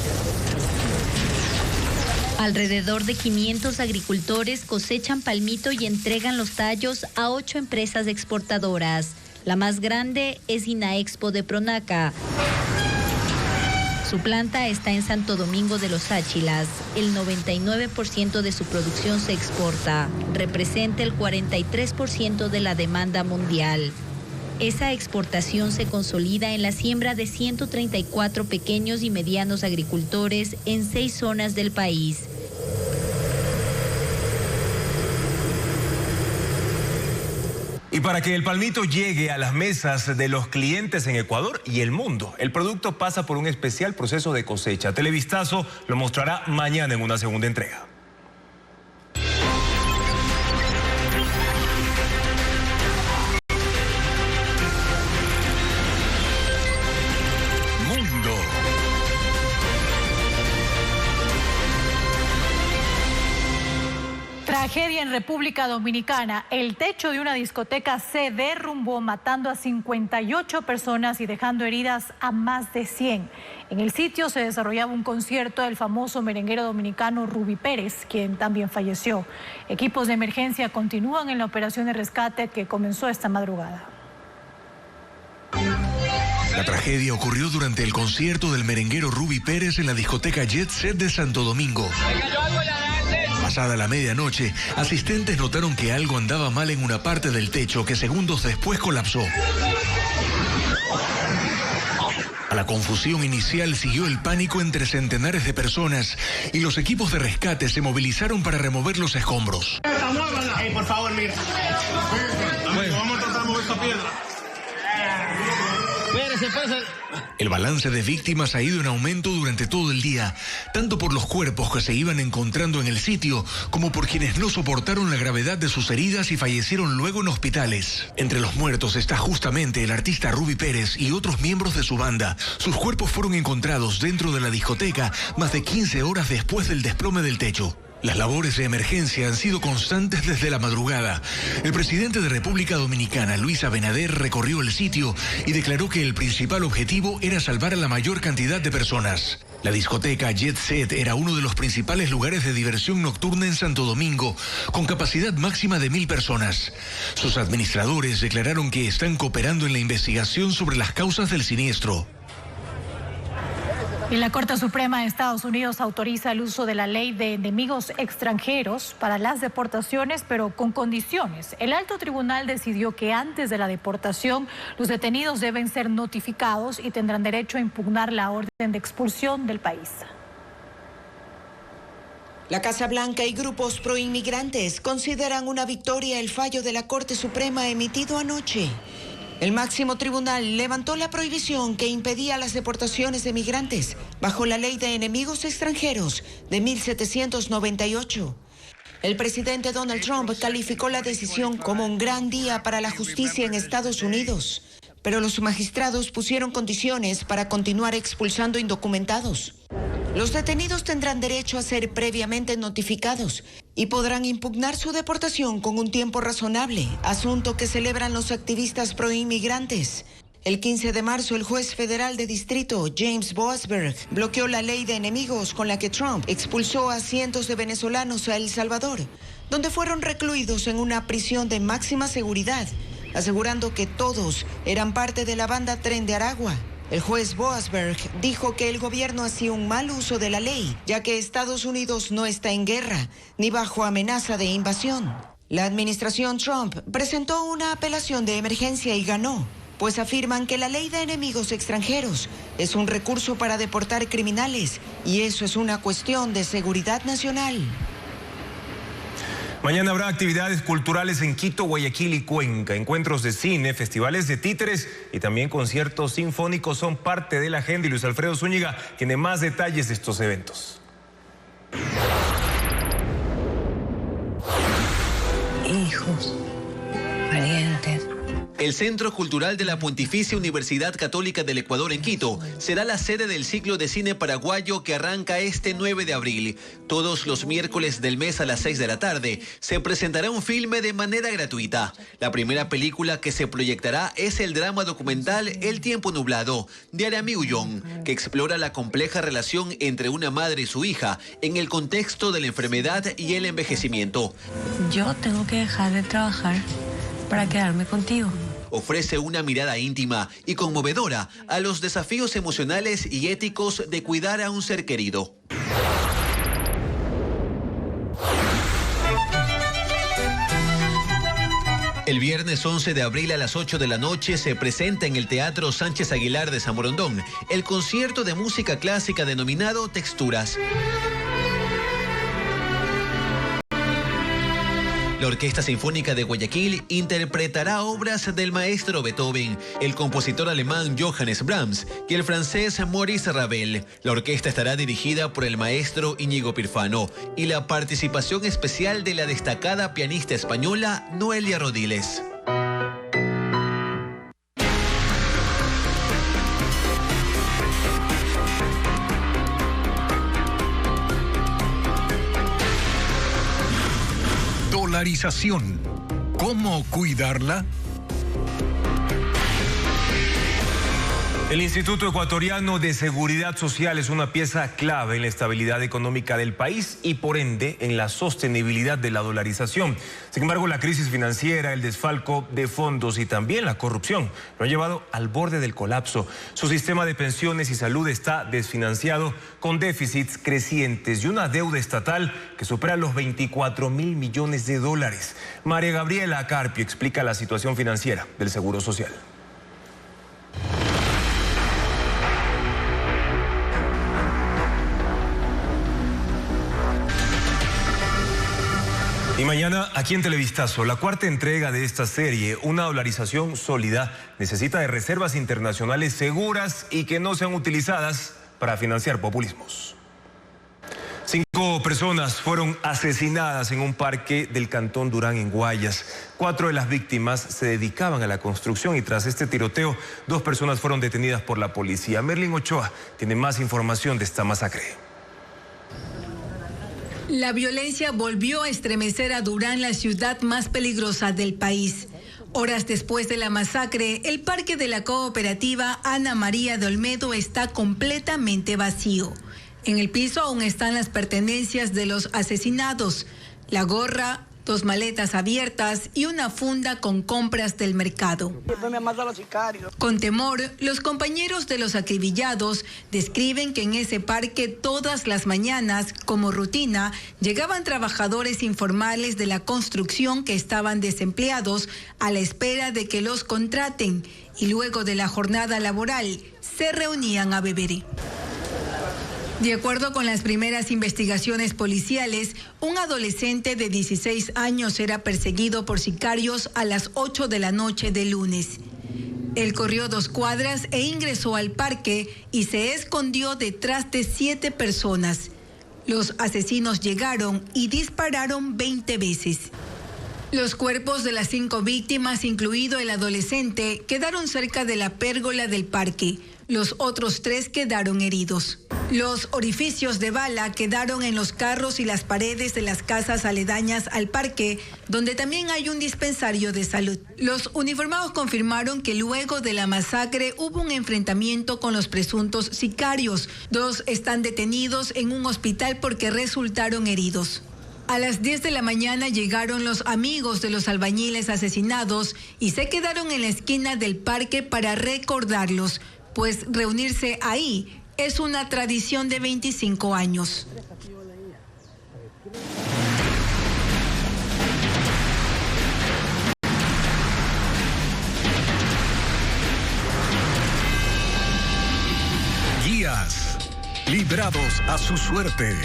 Alrededor de 500 agricultores cosechan palmito y entregan los tallos a 8 empresas exportadoras. La más grande es Inaexpo de Pronaca. Su planta está en Santo Domingo de los Áchilas. El 99% de su producción se exporta. Representa el 43% de la demanda mundial. Esa exportación se consolida en la siembra de 134 pequeños y medianos agricultores en 6 zonas del país. Y para que el palmito llegue a las mesas de los clientes en Ecuador y el mundo, el producto pasa por un especial proceso de cosecha. Televistazo lo mostrará mañana en una segunda entrega. Tragedia en República Dominicana. El techo de una discoteca se derrumbó, matando a 58 personas y dejando heridas a más de 100. En el sitio se desarrollaba un concierto del famoso merenguero dominicano Ruby Pérez, quien también falleció. Equipos de emergencia continúan en la operación de rescate que comenzó esta madrugada. La tragedia ocurrió durante el concierto del merenguero Ruby Pérez en la discoteca Jet Set de Santo Domingo. Pasada la medianoche, asistentes notaron que algo andaba mal en una parte del techo que segundos después colapsó. A la confusión inicial siguió el pánico entre centenares de personas y los equipos de rescate se movilizaron para remover los escombros. Por favor, mira. Vamos a tratar de mover esta piedra. El balance de víctimas ha ido en aumento durante todo el día, tanto por los cuerpos que se iban encontrando en el sitio, como por quienes no soportaron la gravedad de sus heridas y fallecieron luego en hospitales. Entre los muertos está justamente el artista Ruby Pérez y otros miembros de su banda. Sus cuerpos fueron encontrados dentro de la discoteca más de 15 horas después del desplome del techo. Las labores de emergencia han sido constantes desde la madrugada. El presidente de República Dominicana, Luis Abinader, recorrió el sitio y declaró que el principal objetivo era salvar a la mayor cantidad de personas. La discoteca Jet Set era uno de los principales lugares de diversión nocturna en Santo Domingo, con capacidad máxima de 1.000 personas. Sus administradores declararon que están cooperando en la investigación sobre las causas del siniestro. Y la Corte Suprema de Estados Unidos autoriza el uso de la ley de enemigos extranjeros para las deportaciones, pero con condiciones. El alto tribunal decidió que antes de la deportación, los detenidos deben ser notificados y tendrán derecho a impugnar la orden de expulsión del país. La Casa Blanca y grupos proinmigrantes consideran una victoria el fallo de la Corte Suprema emitido anoche. El máximo tribunal levantó la prohibición que impedía las deportaciones de migrantes bajo la ley de enemigos extranjeros de 1798. El presidente Donald Trump calificó la decisión como un gran día para la justicia en Estados Unidos, pero los magistrados pusieron condiciones para continuar expulsando indocumentados. Los detenidos tendrán derecho a ser previamente notificados y podrán impugnar su deportación con un tiempo razonable, asunto que celebran los activistas proinmigrantes. El 15 de marzo, el juez federal de distrito, James Boasberg, bloqueó la ley de enemigos con la que Trump expulsó a cientos de venezolanos a El Salvador, donde fueron recluidos en una prisión de máxima seguridad, asegurando que todos eran parte de la banda Tren de Aragua. El juez Boasberg dijo que el gobierno hacía un mal uso de la ley, ya que Estados Unidos no está en guerra ni bajo amenaza de invasión. La administración Trump presentó una apelación de emergencia y ganó, pues afirman que la ley de enemigos extranjeros es un recurso para deportar criminales y eso es una cuestión de seguridad nacional. Mañana habrá actividades culturales en Quito, Guayaquil y Cuenca. Encuentros de cine, festivales de títeres y también conciertos sinfónicos son parte de la agenda. Y Luis Alfredo Zúñiga tiene más detalles de estos eventos. Hijos, valientes. El Centro Cultural de la Pontificia Universidad Católica del Ecuador en Quito será la sede del ciclo de cine paraguayo que arranca este 9 de abril. Todos los miércoles del mes a las 6 de la tarde se presentará un filme de manera gratuita. La primera película que se proyectará es el drama documental El tiempo nublado, de Arami Ullón, que explora la compleja relación entre una madre y su hija en el contexto de la enfermedad y el envejecimiento. Yo tengo que dejar de trabajar para quedarme contigo. Ofrece una mirada íntima y conmovedora a los desafíos emocionales y éticos de cuidar a un ser querido. El viernes 11 de abril a las 8 de la noche se presenta en el Teatro Sánchez Aguilar de San Borondón el concierto de música clásica denominado Texturas. La Orquesta Sinfónica de Guayaquil interpretará obras del maestro Beethoven, el compositor alemán Johannes Brahms y el francés Maurice Ravel. La orquesta estará dirigida por el maestro Íñigo Pirfano y la participación especial de la destacada pianista española Noelia Rodiles. Dolarización. ¿Cómo cuidarla? El Instituto Ecuatoriano de Seguridad Social es una pieza clave en la estabilidad económica del país y por ende en la sostenibilidad de la dolarización. Sin embargo, la crisis financiera, el desfalco de fondos y también la corrupción lo han llevado al borde del colapso. Su sistema de pensiones y salud está desfinanciado con déficits crecientes y una deuda estatal que supera los 24.000 millones de dólares. María Gabriela Carpio explica la situación financiera del Seguro Social. Y mañana, aquí en Televistazo, la cuarta entrega de esta serie, una dolarización sólida, necesita de reservas internacionales seguras y que no sean utilizadas para financiar populismos. 5 personas fueron asesinadas en un parque del Cantón Durán en Guayas. 4 de las víctimas se dedicaban a la construcción y tras este tiroteo, 2 personas fueron detenidas por la policía. Merlin Ochoa tiene más información de esta masacre. La violencia volvió a estremecer a Durán, la ciudad más peligrosa del país. Horas después de la masacre, el parque de la cooperativa Ana María de Olmedo está completamente vacío. En el piso aún están las pertenencias de los asesinados, la gorra, 2 maletas abiertas y una funda con compras del mercado. Con temor, los compañeros de los acribillados describen que en ese parque todas las mañanas, como rutina, llegaban trabajadores informales de la construcción que estaban desempleados a la espera de que los contraten y luego de la jornada laboral se reunían a beber. De acuerdo con las primeras investigaciones policiales, un adolescente de 16 años era perseguido por sicarios a las 8 de la noche del lunes. Él corrió 2 cuadras e ingresó al parque y se escondió detrás de 7 personas. Los asesinos llegaron y dispararon 20 veces. Los cuerpos de las 5 víctimas, incluido el adolescente, quedaron cerca de la pérgola del parque. Los otros 3 quedaron heridos. Los orificios de bala quedaron en los carros y las paredes de las casas aledañas al parque, donde también hay un dispensario de salud. Los uniformados confirmaron que luego de la masacre hubo un enfrentamiento con los presuntos sicarios. 2 están detenidos en un hospital porque resultaron heridos. A las 10 de la mañana llegaron los amigos de los albañiles asesinados y se quedaron en la esquina del parque para recordarlos, pues reunirse ahí es una tradición de 25 años. Guías, librados a su suerte.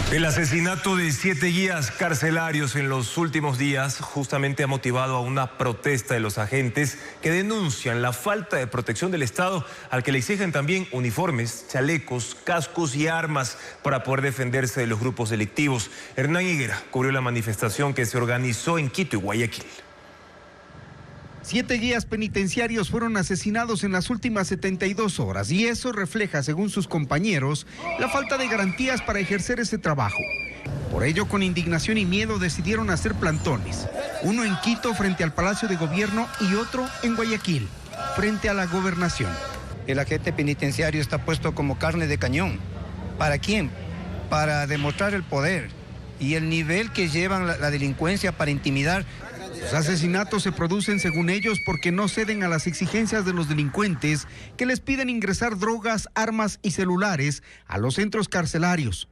El asesinato de 7 guías carcelarios en los últimos días justamente ha motivado a una protesta de los agentes que denuncian la falta de protección del Estado, al que le exigen también uniformes, chalecos, cascos y armas para poder defenderse de los grupos delictivos. Hernán Higuera cubrió la manifestación que se organizó en Quito y Guayaquil. 7 guías penitenciarios fueron asesinados en las últimas 72 horas y eso refleja, según sus compañeros, la falta de garantías para ejercer ese trabajo. Por ello, con indignación y miedo, decidieron hacer plantones. Uno en Quito, frente al Palacio de Gobierno, y otro en Guayaquil, frente a la Gobernación. El agente penitenciario está puesto como carne de cañón. ¿Para quién? Para demostrar el poder y el nivel que llevan la delincuencia para intimidar. Los asesinatos se producen, según ellos, porque no ceden a las exigencias de los delincuentes que les piden ingresar drogas, armas y celulares a los centros carcelarios.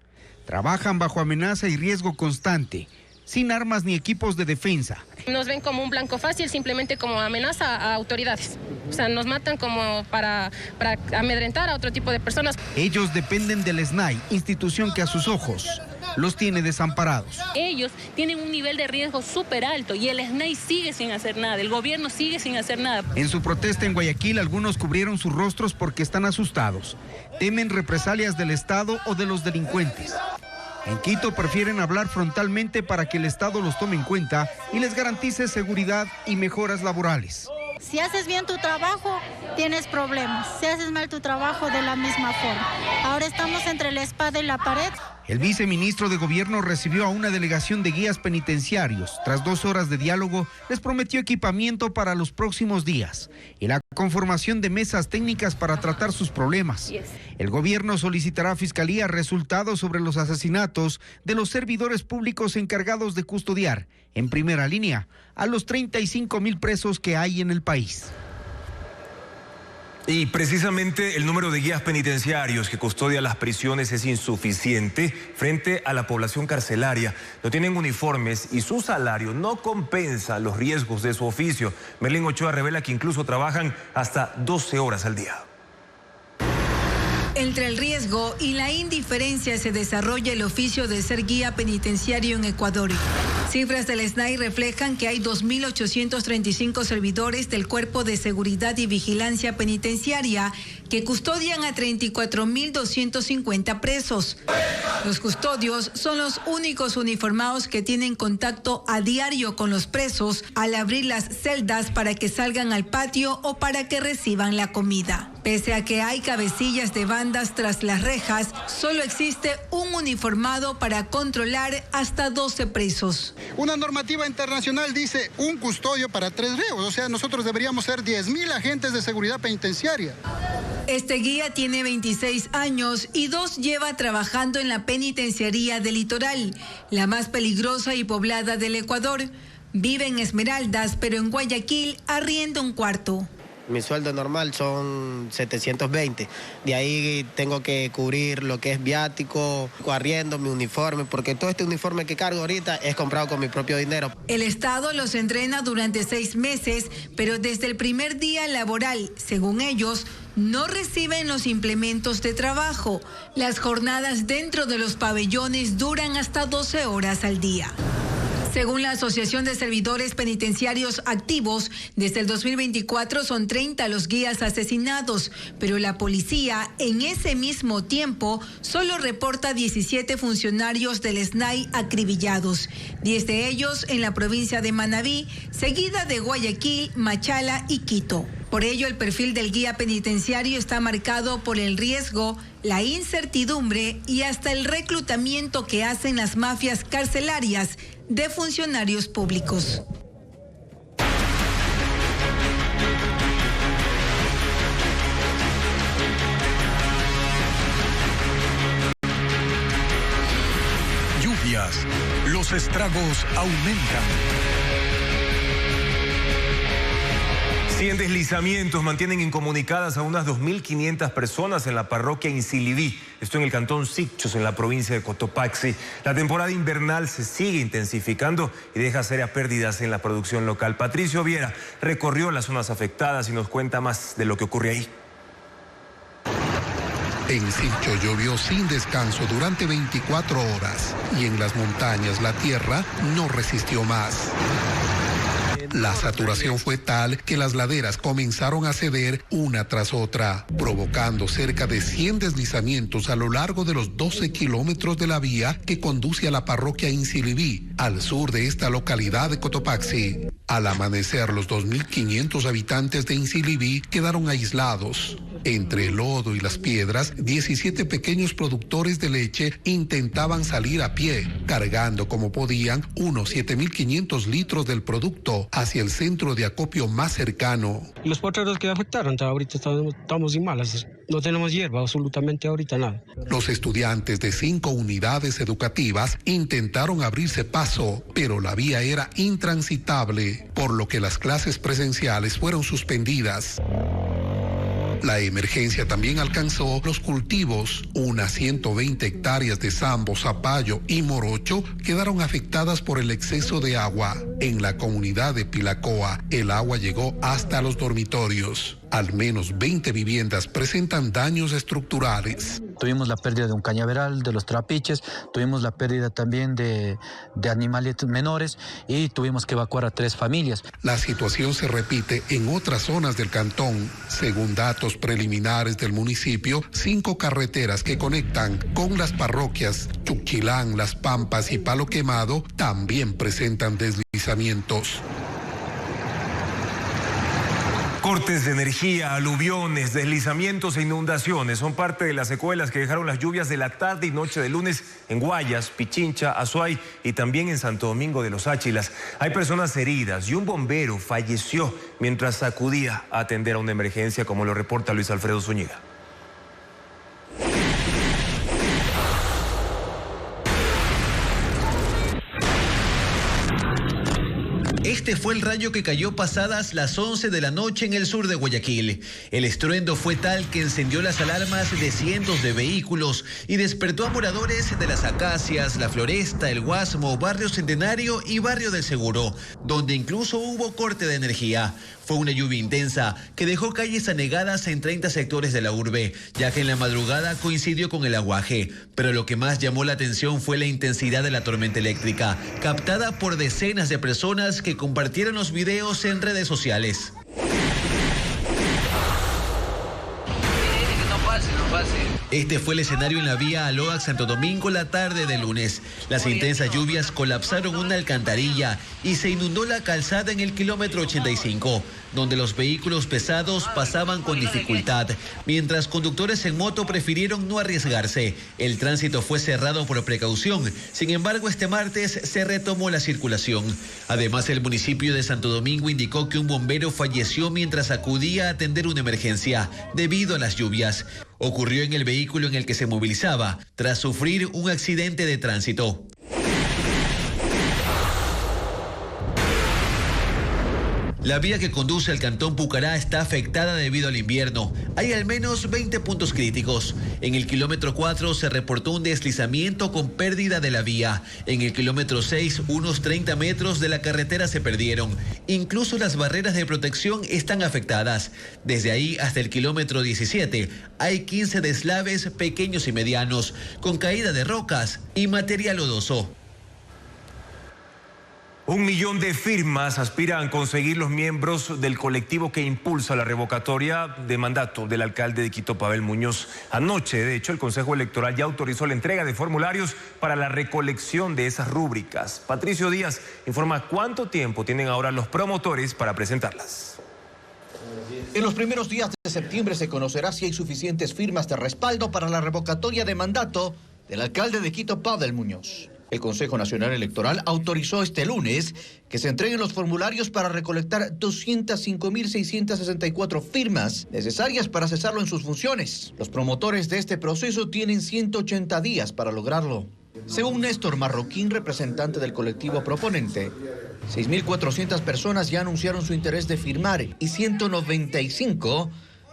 Trabajan bajo amenaza y riesgo constante. sin armas ni equipos de defensa. Nos ven como un blanco fácil, simplemente como amenaza a autoridades. O sea, nos matan como para amedrentar a otro tipo de personas. Ellos dependen del SNAI, institución que a sus ojos los tiene desamparados. Ellos tienen un nivel de riesgo súper alto y el SNAI sigue sin hacer nada, el gobierno sigue sin hacer nada. En su protesta en Guayaquil, algunos cubrieron sus rostros porque están asustados. Temen represalias del Estado o de los delincuentes. En Quito prefieren hablar frontalmente para que el Estado los tome en cuenta y les garantice seguridad y mejoras laborales. Si haces bien tu trabajo, tienes problemas. Si haces mal tu trabajo, de la misma forma. Ahora estamos entre la espada y la pared. El viceministro de Gobierno recibió a una delegación de guías penitenciarios. Tras 2 horas de diálogo, les prometió equipamiento para los próximos días y la conformación de mesas técnicas para tratar sus problemas. El gobierno solicitará a Fiscalía resultados sobre los asesinatos de los servidores públicos encargados de custodiar, en primera línea, a los 35,000 presos que hay en el país. Y precisamente el número de guías penitenciarios que custodia las prisiones es insuficiente frente a la población carcelaria. No tienen uniformes y su salario no compensa los riesgos de su oficio. Merlin Ochoa revela que incluso trabajan hasta 12 horas al día. Entre el riesgo y la indiferencia se desarrolla el oficio de ser guía penitenciario en Ecuador. Cifras del SNAI reflejan que hay 2.835 servidores del Cuerpo de Seguridad y Vigilancia Penitenciaria que custodian a 34.250 presos. Los custodios son los únicos uniformados que tienen contacto a diario con los presos al abrir las celdas para que salgan al patio o para que reciban la comida. Pese a que hay cabecillas de bandas tras las rejas, solo existe un uniformado para controlar hasta 12 presos. Una normativa internacional dice un custodio para 3 reos, o sea, nosotros deberíamos ser 10.000 agentes de seguridad penitenciaria. Este guía tiene 26 años y 2 lleva trabajando en la penitenciaría del Litoral, la más peligrosa y poblada del Ecuador. Vive en Esmeraldas, pero en Guayaquil arrienda un cuarto. Mi sueldo normal son 720. De ahí tengo que cubrir lo que es viático, arriendo, mi uniforme, porque todo este uniforme que cargo ahorita es comprado con mi propio dinero. El Estado los entrena durante 6 meses, pero desde el primer día laboral, según ellos, no reciben los implementos de trabajo. Las jornadas dentro de los pabellones duran hasta 12 horas al día. Según la Asociación de Servidores Penitenciarios Activos, desde el 2024 son 30 los guías asesinados, pero la policía en ese mismo tiempo solo reporta 17 funcionarios del SNAI acribillados, 10 de ellos en la provincia de Manabí, seguida de Guayaquil, Machala y Quito. Por ello, el perfil del guía penitenciario está marcado por el riesgo, la incertidumbre y hasta el reclutamiento que hacen las mafias carcelarias de funcionarios públicos. Lluvias, los estragos aumentan. 100 deslizamientos mantienen incomunicadas a unas 2.500 personas en la parroquia Insilibí, esto en el cantón Sicchos, en la provincia de Cotopaxi. La temporada invernal se sigue intensificando y deja serias pérdidas en la producción local. Patricio Viera recorrió las zonas afectadas y nos cuenta más de lo que ocurre ahí. En Siccho llovió sin descanso durante 24 horas y en las montañas la tierra no resistió más. La saturación fue tal que las laderas comenzaron a ceder una tras otra, provocando cerca de 100 deslizamientos a lo largo de los 12 kilómetros de la vía que conduce a la parroquia Insilibí, al sur de esta localidad de Cotopaxi. Al amanecer, los 2.500 habitantes de Insilibí quedaron aislados. Entre el lodo y las piedras, 17 pequeños productores de leche intentaban salir a pie, cargando como podían unos 7.500 litros del producto hacia el centro de acopio más cercano. Los potreros que afectaron, ahorita estamos sin malas, no tenemos hierba, absolutamente ahorita nada. Los estudiantes de 5 unidades educativas intentaron abrirse paso, pero la vía era intransitable, por lo que las clases presenciales fueron suspendidas. La emergencia también alcanzó los cultivos. Unas 120 hectáreas de sambo, zapallo y morocho quedaron afectadas por el exceso de agua. En la comunidad de Pilacoa, el agua llegó hasta los dormitorios. Al menos 20 viviendas presentan daños estructurales. Tuvimos la pérdida de un cañaveral, de los trapiches, tuvimos la pérdida también de animales menores y tuvimos que evacuar a 3 familias. La situación se repite en otras zonas del cantón. Según datos preliminares del municipio, 5 carreteras que conectan con las parroquias Chuquilán, Las Pampas y Palo Quemado también presentan deslizamientos. Cortes de energía, aluviones, deslizamientos e inundaciones son parte de las secuelas que dejaron las lluvias de la tarde y noche de lunes en Guayas, Pichincha, Azuay y también en Santo Domingo de los Áchilas. Hay personas heridas y un bombero falleció mientras acudía a atender a una emergencia, como lo reporta Luis Alfredo Zúñiga. Este fue el rayo que cayó pasadas las 11 de la noche en el sur de Guayaquil. El estruendo fue tal que encendió las alarmas de cientos de vehículos y despertó a moradores de Las Acacias, La Floresta, El Guasmo, Barrio Centenario y Barrio del Seguro, donde incluso hubo corte de energía. Fue una lluvia intensa que dejó calles anegadas en 30 sectores de la urbe, ya que en la madrugada coincidió con el aguaje. Pero lo que más llamó la atención fue la intensidad de la tormenta eléctrica, captada por decenas de personas que compartieron los videos en redes sociales. Este fue el escenario en la vía Aloac Santo Domingo la tarde de lunes. Las intensas lluvias colapsaron una alcantarilla y se inundó la calzada en el kilómetro 85, donde los vehículos pesados pasaban con dificultad, mientras conductores en moto prefirieron no arriesgarse. El tránsito fue cerrado por precaución. Sin embargo, este martes se retomó la circulación. Además, el municipio de Santo Domingo indicó que un bombero falleció mientras acudía a atender una emergencia debido a las lluvias. Ocurrió en el vehículo en el que se movilizaba, tras sufrir un accidente de tránsito. La vía que conduce al cantón Pucará está afectada debido al invierno. Hay al menos 20 puntos críticos. En el kilómetro 4 se reportó un deslizamiento con pérdida de la vía. En el kilómetro 6, unos 30 metros de la carretera se perdieron. Incluso las barreras de protección están afectadas. Desde ahí hasta el kilómetro 17 hay 15 deslaves pequeños y medianos, con caída de rocas y material lodoso. 1 millón de firmas aspiran a conseguir los miembros del colectivo que impulsa la revocatoria de mandato del alcalde de Quito, Pavel Muñoz. Anoche, de hecho, el Consejo Electoral ya autorizó la entrega de formularios para la recolección de esas rúbricas. Patricio Díaz informa cuánto tiempo tienen ahora los promotores para presentarlas. En los primeros días de septiembre se conocerá si hay suficientes firmas de respaldo para la revocatoria de mandato del alcalde de Quito, Pavel Muñoz. El Consejo Nacional Electoral autorizó este lunes que se entreguen los formularios para recolectar 205.664 firmas necesarias para cesarlo en sus funciones. Los promotores de este proceso tienen 180 días para lograrlo. Según Néstor Marroquín, representante del colectivo proponente, 6.400 personas ya anunciaron su interés de firmar y 195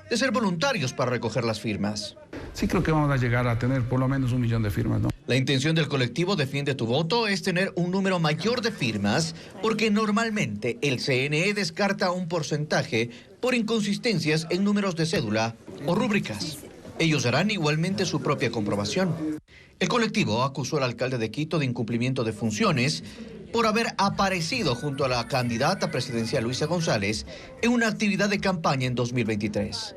de ser voluntarios para recoger las firmas. Sí creo que vamos a llegar a tener por lo menos 1 millón de firmas, ¿no? La intención del colectivo Defiende tu Voto es tener un número mayor de firmas porque normalmente el CNE descarta un porcentaje por inconsistencias en números de cédula o rúbricas. Ellos harán igualmente su propia comprobación. El colectivo acusó al alcalde de Quito de incumplimiento de funciones por haber aparecido junto a la candidata presidencial Luisa González en una actividad de campaña en 2023.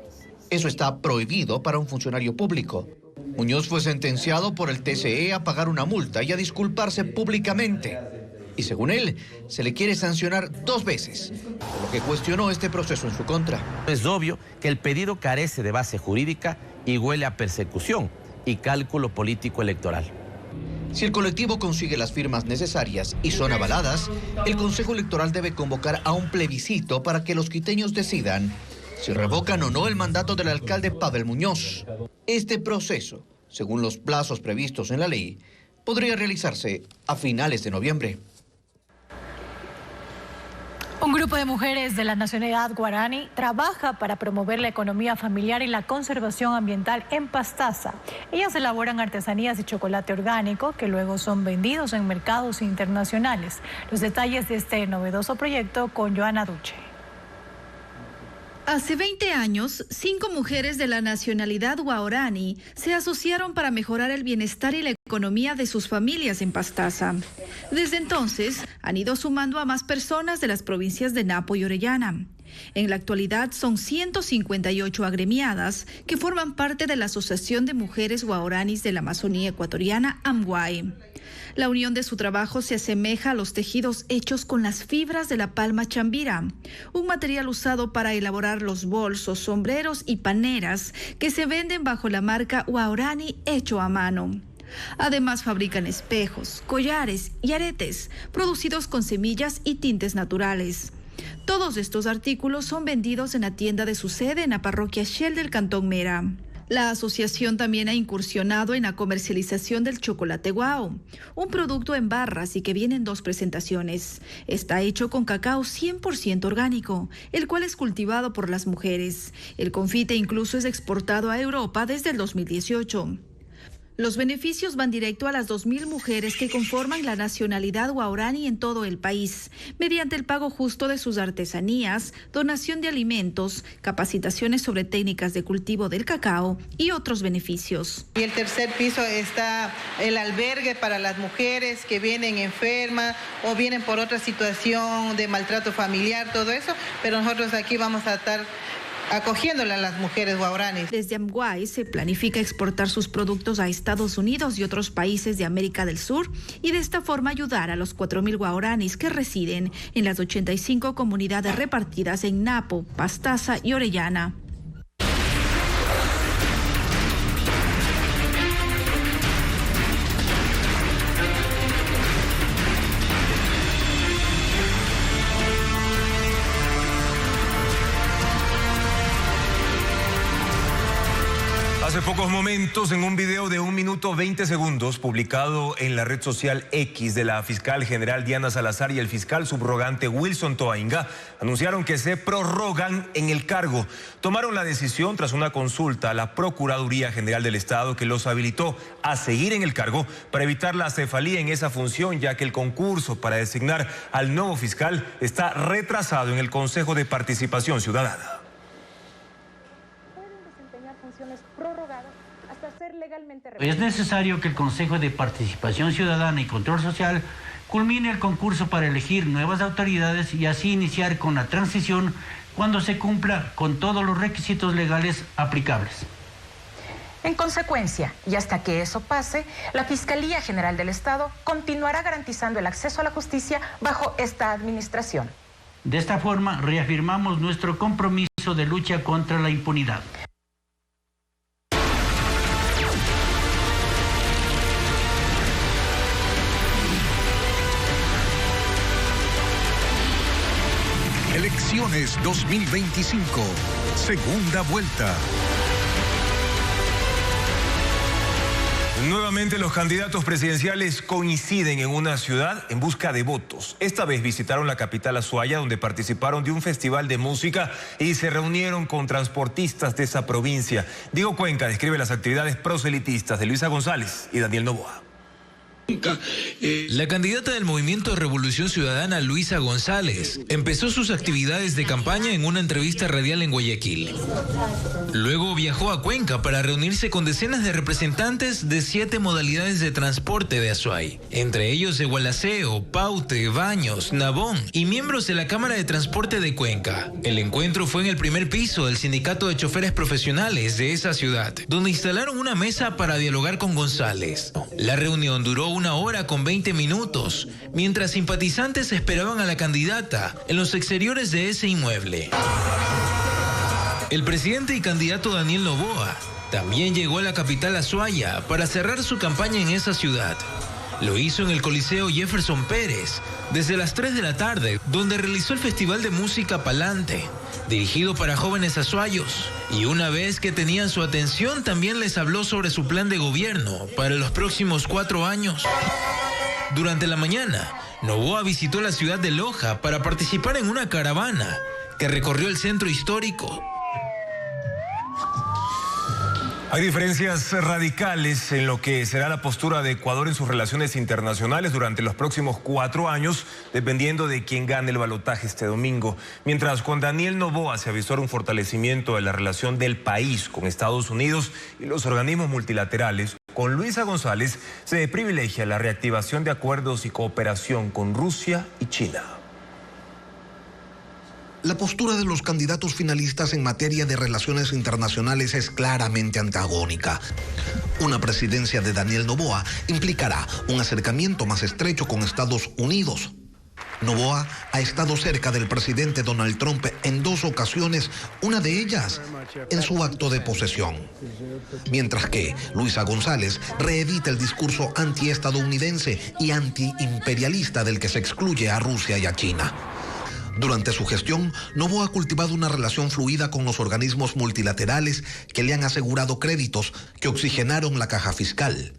Eso está prohibido para un funcionario público. Muñoz fue sentenciado por el TCE a pagar una multa y a disculparse públicamente. Y según él, se le quiere sancionar 2 veces, por lo que cuestionó este proceso en su contra. Es obvio que el pedido carece de base jurídica y huele a persecución y cálculo político electoral. Si el colectivo consigue las firmas necesarias y son avaladas, el Consejo Electoral debe convocar a un plebiscito para que los quiteños decidan si revocan o no el mandato del alcalde Pavel Muñoz. Este proceso, según los plazos previstos en la ley, podría realizarse a finales de noviembre. Un grupo de mujeres de la nacionalidad guaraní trabaja para promover la economía familiar y la conservación ambiental en Pastaza. Ellas elaboran artesanías y chocolate orgánico que luego son vendidos en mercados internacionales. Los detalles de este novedoso proyecto con Joana Duche. Hace 20 años, 5 mujeres de la nacionalidad guaraní se asociaron para mejorar el bienestar y la economía de sus familias en Pastaza. Desde entonces, han ido sumando a más personas de las provincias de Napo y Orellana. En la actualidad son 158 agremiadas que forman parte de la Asociación de Mujeres Guaraníes de la Amazonía Ecuatoriana, AMGUAE. La unión de su trabajo se asemeja a los tejidos hechos con las fibras de la palma chambira, un material usado para elaborar los bolsos, sombreros y paneras que se venden bajo la marca Guaraní hecho a mano. Además fabrican espejos, collares y aretes producidos con semillas y tintes naturales. Todos estos artículos son vendidos en la tienda de su sede en la parroquia Shell del Cantón Mera. La asociación también ha incursionado en la comercialización del chocolate guau, un producto en barras y que viene en 2 presentaciones. Está hecho con cacao 100% orgánico, el cual es cultivado por las mujeres. El confite incluso es exportado a Europa desde el 2018. Los beneficios van directo a las 2.000 mujeres que conforman la nacionalidad guaraní en todo el país, mediante el pago justo de sus artesanías, donación de alimentos, capacitaciones sobre técnicas de cultivo del cacao y otros beneficios. Y el tercer piso está el albergue para las mujeres que vienen enfermas o vienen por otra situación de maltrato familiar, todo eso, pero nosotros aquí vamos a estar acogiéndole a las mujeres guaraníes. Desde AMGUAE se planifica exportar sus productos a Estados Unidos y otros países de América del Sur y de esta forma ayudar a los 4.000 guaraníes que residen en las 85 comunidades repartidas en Napo, Pastaza y Orellana. Hace pocos momentos, en un video de 1 minuto 20 segundos publicado en la red social X de la fiscal general Diana Salazar y el fiscal subrogante Wilson Toainga, anunciaron que se prorrogan en el cargo. Tomaron la decisión tras una consulta a la Procuraduría General del Estado que los habilitó a seguir en el cargo para evitar la cefalía en esa función, ya que el concurso para designar al nuevo fiscal está retrasado en el Consejo de Participación Ciudadana. Es necesario que el Consejo de Participación Ciudadana y Control Social culmine el concurso para elegir nuevas autoridades y así iniciar con la transición cuando se cumpla con todos los requisitos legales aplicables. En consecuencia, y hasta que eso pase, la Fiscalía General del Estado continuará garantizando el acceso a la justicia bajo esta administración. De esta forma, reafirmamos nuestro compromiso de lucha contra la impunidad. Elecciones 2025, segunda vuelta. Nuevamente los candidatos presidenciales coinciden en una ciudad en busca de votos. Esta vez visitaron la capital Azuaya, donde participaron de un festival de música y se reunieron con transportistas de esa provincia. Diego Cuenca describe las actividades proselitistas de Luisa González y Daniel Noboa. La candidata del Movimiento Revolución Ciudadana, Luisa González, empezó sus actividades de campaña en una entrevista radial en Guayaquil. Luego viajó a Cuenca para reunirse con decenas de representantes de 7 modalidades de transporte de Azuay, entre ellos Egualaceo, Paute, Baños, Nabón y miembros de la Cámara de Transporte de Cuenca. El encuentro fue en el primer piso del Sindicato de Choferes Profesionales de esa ciudad, donde instalaron una mesa para dialogar con González. La reunión duró 1 hora con 20 minutos, mientras simpatizantes esperaban a la candidata en los exteriores de ese inmueble. El presidente y candidato Daniel Noboa también llegó a la capital Azuaya para cerrar su campaña en esa ciudad. Lo hizo en el Coliseo Jefferson Pérez desde las 3 de la tarde, donde realizó el Festival de Música Palante, dirigido para jóvenes azuayos. Y una vez que tenían su atención, también les habló sobre su plan de gobierno para los próximos 4 años. Durante la mañana, Noboa visitó la ciudad de Loja para participar en una caravana que recorrió el centro histórico. Hay diferencias radicales en lo que será la postura de Ecuador en sus relaciones internacionales durante los próximos 4 años, dependiendo de quién gane el balotaje este domingo. Mientras con Daniel Noboa se avisora un fortalecimiento de la relación del país con Estados Unidos y los organismos multilaterales, con Luisa González se privilegia la reactivación de acuerdos y cooperación con Rusia y China. La postura de los candidatos finalistas en materia de relaciones internacionales es claramente antagónica. Una presidencia de Daniel Noboa implicará un acercamiento más estrecho con Estados Unidos. Noboa ha estado cerca del presidente Donald Trump en 2 ocasiones, una de ellas en su acto de posesión. Mientras que Luisa González reedita el discurso antiestadounidense y antiimperialista del que se excluye a Rusia y a China. Durante su gestión, Noboa ha cultivado una relación fluida con los organismos multilaterales que le han asegurado créditos que oxigenaron la caja fiscal.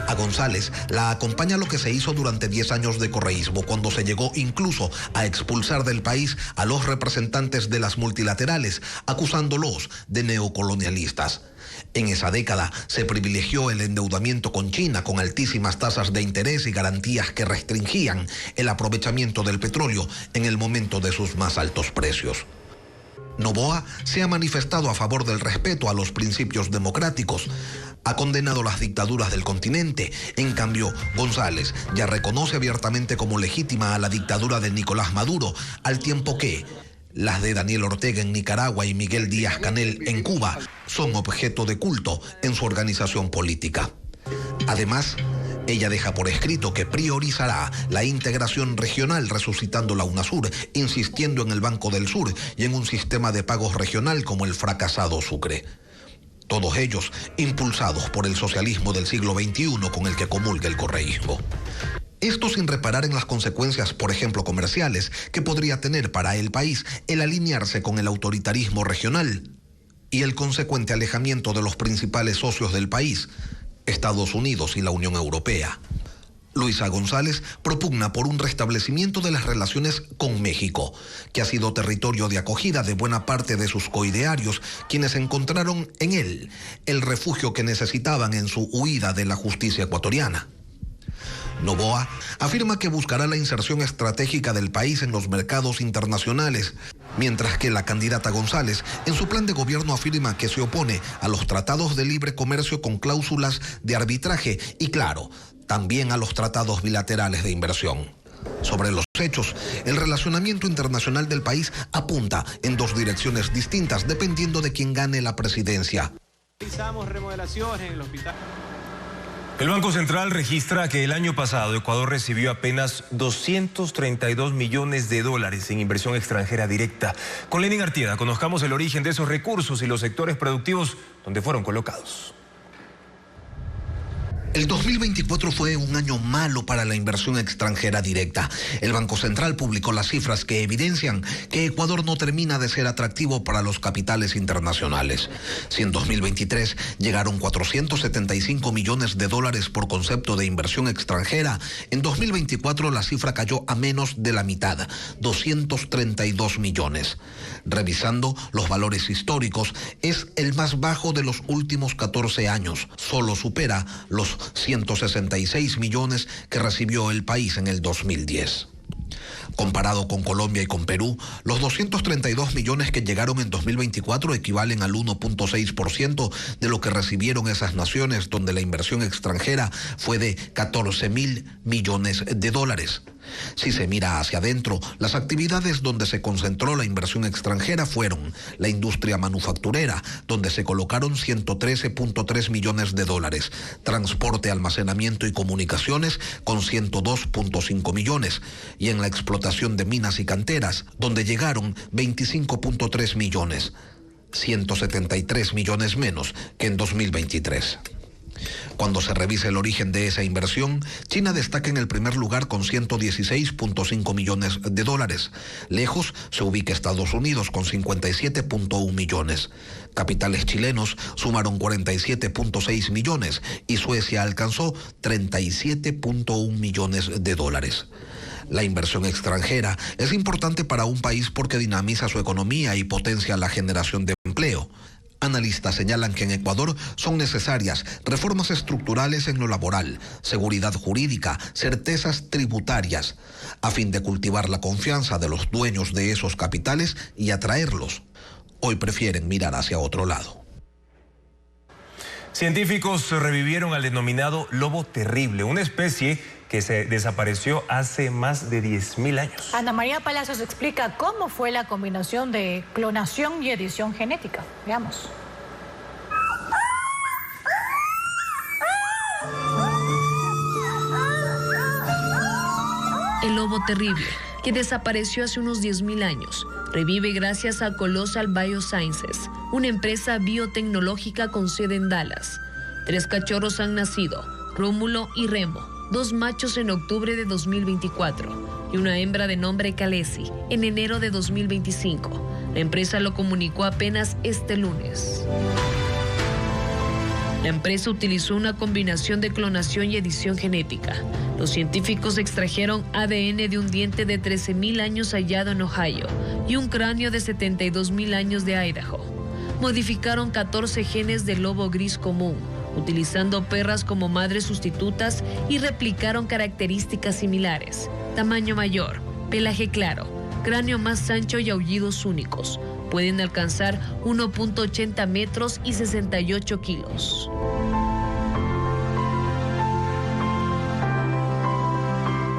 A González la acompaña lo que se hizo durante 10 años de correísmo, cuando se llegó incluso a expulsar del país a los representantes de las multilaterales, acusándolos de neocolonialistas. En esa década se privilegió el endeudamiento con China con altísimas tasas de interés y garantías que restringían el aprovechamiento del petróleo en el momento de sus más altos precios. Noboa se ha manifestado a favor del respeto a los principios democráticos, ha condenado las dictaduras del continente. En cambio, González ya reconoce abiertamente como legítima a la dictadura de Nicolás Maduro, al tiempo que las de Daniel Ortega en Nicaragua y Miguel Díaz-Canel en Cuba son objeto de culto en su organización política. Además, ella deja por escrito que priorizará la integración regional resucitando la UNASUR, insistiendo en el Banco del Sur y en un sistema de pagos regional como el fracasado Sucre. Todos ellos impulsados por el socialismo del siglo XXI con el que comulga el correísmo. Esto sin reparar en las consecuencias, por ejemplo, comerciales, que podría tener para el país el alinearse con el autoritarismo regional y el consecuente alejamiento de los principales socios del país, Estados Unidos y la Unión Europea. Luisa González propugna por un restablecimiento de las relaciones con México, que ha sido territorio de acogida de buena parte de sus coidearios, quienes encontraron en él el refugio que necesitaban en su huida de la justicia ecuatoriana. Noboa afirma que buscará la inserción estratégica del país en los mercados internacionales, mientras que la candidata González en su plan de gobierno afirma que se opone a los tratados de libre comercio con cláusulas de arbitraje y, claro, también a los tratados bilaterales de inversión. Sobre los hechos, el relacionamiento internacional del país apunta en 2 direcciones distintas dependiendo de quién gane la presidencia. Realizamos remodelaciones en el hospital. El Banco Central registra que el año pasado Ecuador recibió apenas $232 millones en inversión extranjera directa. Con Lenin Artieda conozcamos el origen de esos recursos y los sectores productivos donde fueron colocados. El 2024 fue un año malo para la inversión extranjera directa. El Banco Central publicó las cifras que evidencian que Ecuador no termina de ser atractivo para los capitales internacionales. Si en 2023 llegaron $475 millones por concepto de inversión extranjera, en 2024 la cifra cayó a menos de la mitad, 232 millones. Revisando los valores históricos, es el más bajo de los últimos 14 años. Solo supera los 166 millones que recibió el país en el 2010. Comparado con Colombia y con Perú, los 232 millones que llegaron en 2024 equivalen al 1.6% de lo que recibieron esas naciones, donde la inversión extranjera fue de $14.000 millones. Si se mira hacia adentro, las actividades donde se concentró la inversión extranjera fueron la industria manufacturera, donde se colocaron $113.3 millones, transporte, almacenamiento y comunicaciones con $102.5 millones, y en la explotación de minas y canteras, donde llegaron $25.3 millones, 173 millones menos que en 2023. Cuando se revisa el origen de esa inversión, China destaca en el primer lugar con $116.5 millones. Lejos se ubica Estados Unidos con $57.1 millones. Capitales chilenos sumaron $47.6 millones y Suecia alcanzó $37.1 millones. La inversión extranjera es importante para un país porque dinamiza su economía y potencia la generación de empleo. Analistas señalan que en Ecuador son necesarias reformas estructurales en lo laboral, seguridad jurídica, certezas tributarias, a fin de cultivar la confianza de los dueños de esos capitales y atraerlos. Hoy prefieren mirar hacia otro lado. Científicos revivieron al denominado lobo terrible, una especie que se desapareció hace más de 10.000 años. Ana María Palacios explica cómo fue la combinación de clonación y edición genética. Veamos. El lobo terrible, que desapareció hace unos 10.000 años, revive gracias a Colossal Biosciences, una empresa biotecnológica con sede en Dallas. 3 cachorros han nacido, Rómulo y Remo, 2 machos en octubre de 2024 y una hembra de nombre Khaleesi en enero de 2025. La empresa lo comunicó apenas este lunes. La empresa utilizó una combinación de clonación y edición genética. Los científicos extrajeron ADN de un diente de 13.000 años hallado en Ohio y un cráneo de 72.000 años de Idaho. Modificaron 14 genes del lobo gris común, utilizando perras como madres sustitutas y replicaron características similares: tamaño mayor, pelaje claro, cráneo más ancho y aullidos únicos. Pueden alcanzar 1.80 metros y 68 kilos.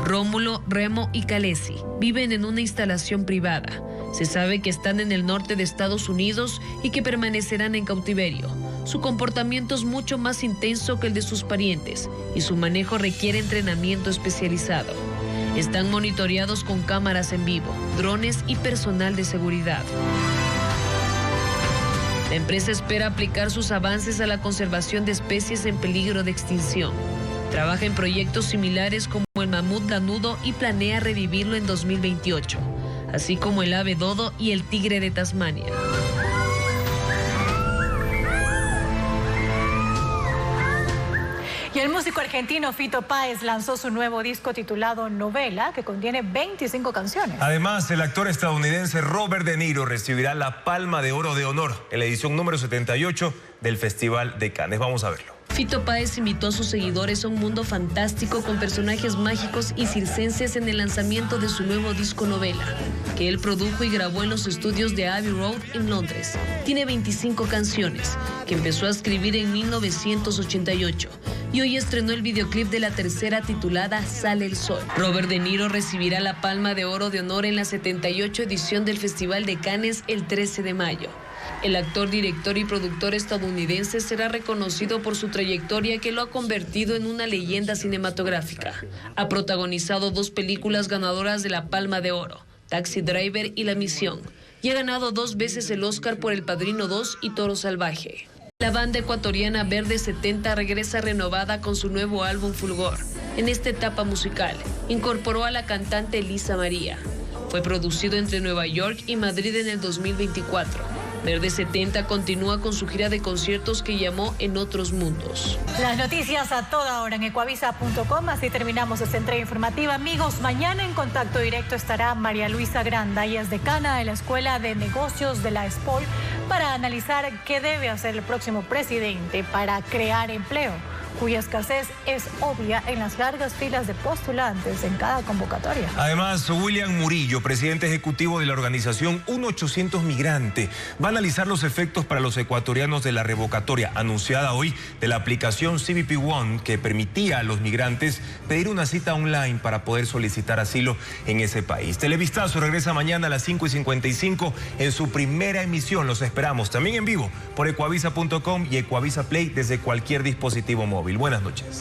Rómulo, Remo y Khaleesi viven en una instalación privada. Se sabe que están en el norte de Estados Unidos y que permanecerán en cautiverio. Su comportamiento es mucho más intenso que el de sus parientes y su manejo requiere entrenamiento especializado. Están monitoreados con cámaras en vivo, drones y personal de seguridad. La empresa espera aplicar sus avances a la conservación de especies en peligro de extinción. Trabaja en proyectos similares como el mamut lanudo y planea revivirlo en 2028, así como el ave dodo y el tigre de Tasmania. Y el músico argentino Fito Páez lanzó su nuevo disco titulado Novela, que contiene 25 canciones. Además, el actor estadounidense Robert De Niro recibirá la Palma de Oro de Honor en la edición número 78 del Festival de Cannes. Vamos a verlo. Fito Páez invitó a sus seguidores a un mundo fantástico con personajes mágicos y circenses en el lanzamiento de su nuevo disco Novela, que él produjo y grabó en los estudios de Abbey Road en Londres. Tiene 25 canciones, que empezó a escribir en 1988 y hoy estrenó el videoclip de la tercera titulada Sale el Sol. Robert De Niro recibirá la Palma de Oro de Honor en la 78 edición del Festival de Cannes el 13 de mayo. El actor, director y productor estadounidense será reconocido por su trayectoria que lo ha convertido en una leyenda cinematográfica. Ha protagonizado 2 películas ganadoras de la Palma de Oro, Taxi Driver y La Misión, y ha ganado 2 veces el Oscar por El Padrino 2 y Toro Salvaje. La banda ecuatoriana Verde 70 regresa renovada con su nuevo álbum Fulgor. En esta etapa musical, incorporó a la cantante Elisa María. Fue producido entre Nueva York y Madrid en el 2024. Verde 70 continúa con su gira de conciertos que llamó En Otros Mundos. Las noticias a toda hora en ecuavisa.com. Así terminamos esta entrega informativa. Amigos, mañana en contacto directo estará María Luisa Granda. Ella es decana de la Escuela de Negocios de la ESPOL para analizar qué debe hacer el próximo presidente para crear empleo, cuya escasez es obvia en las largas filas de postulantes en cada convocatoria. Además, William Murillo, presidente ejecutivo de la organización 1-800 Migrante, va a analizar los efectos para los ecuatorianos de la revocatoria anunciada hoy de la aplicación CBP One, que permitía a los migrantes pedir una cita online para poder solicitar asilo en ese país. Televistazo regresa mañana a las 5:55 en su primera emisión. Los esperamos también en vivo por ecuavisa.com y Ecuavisa Play desde cualquier dispositivo móvil. Buenas noches.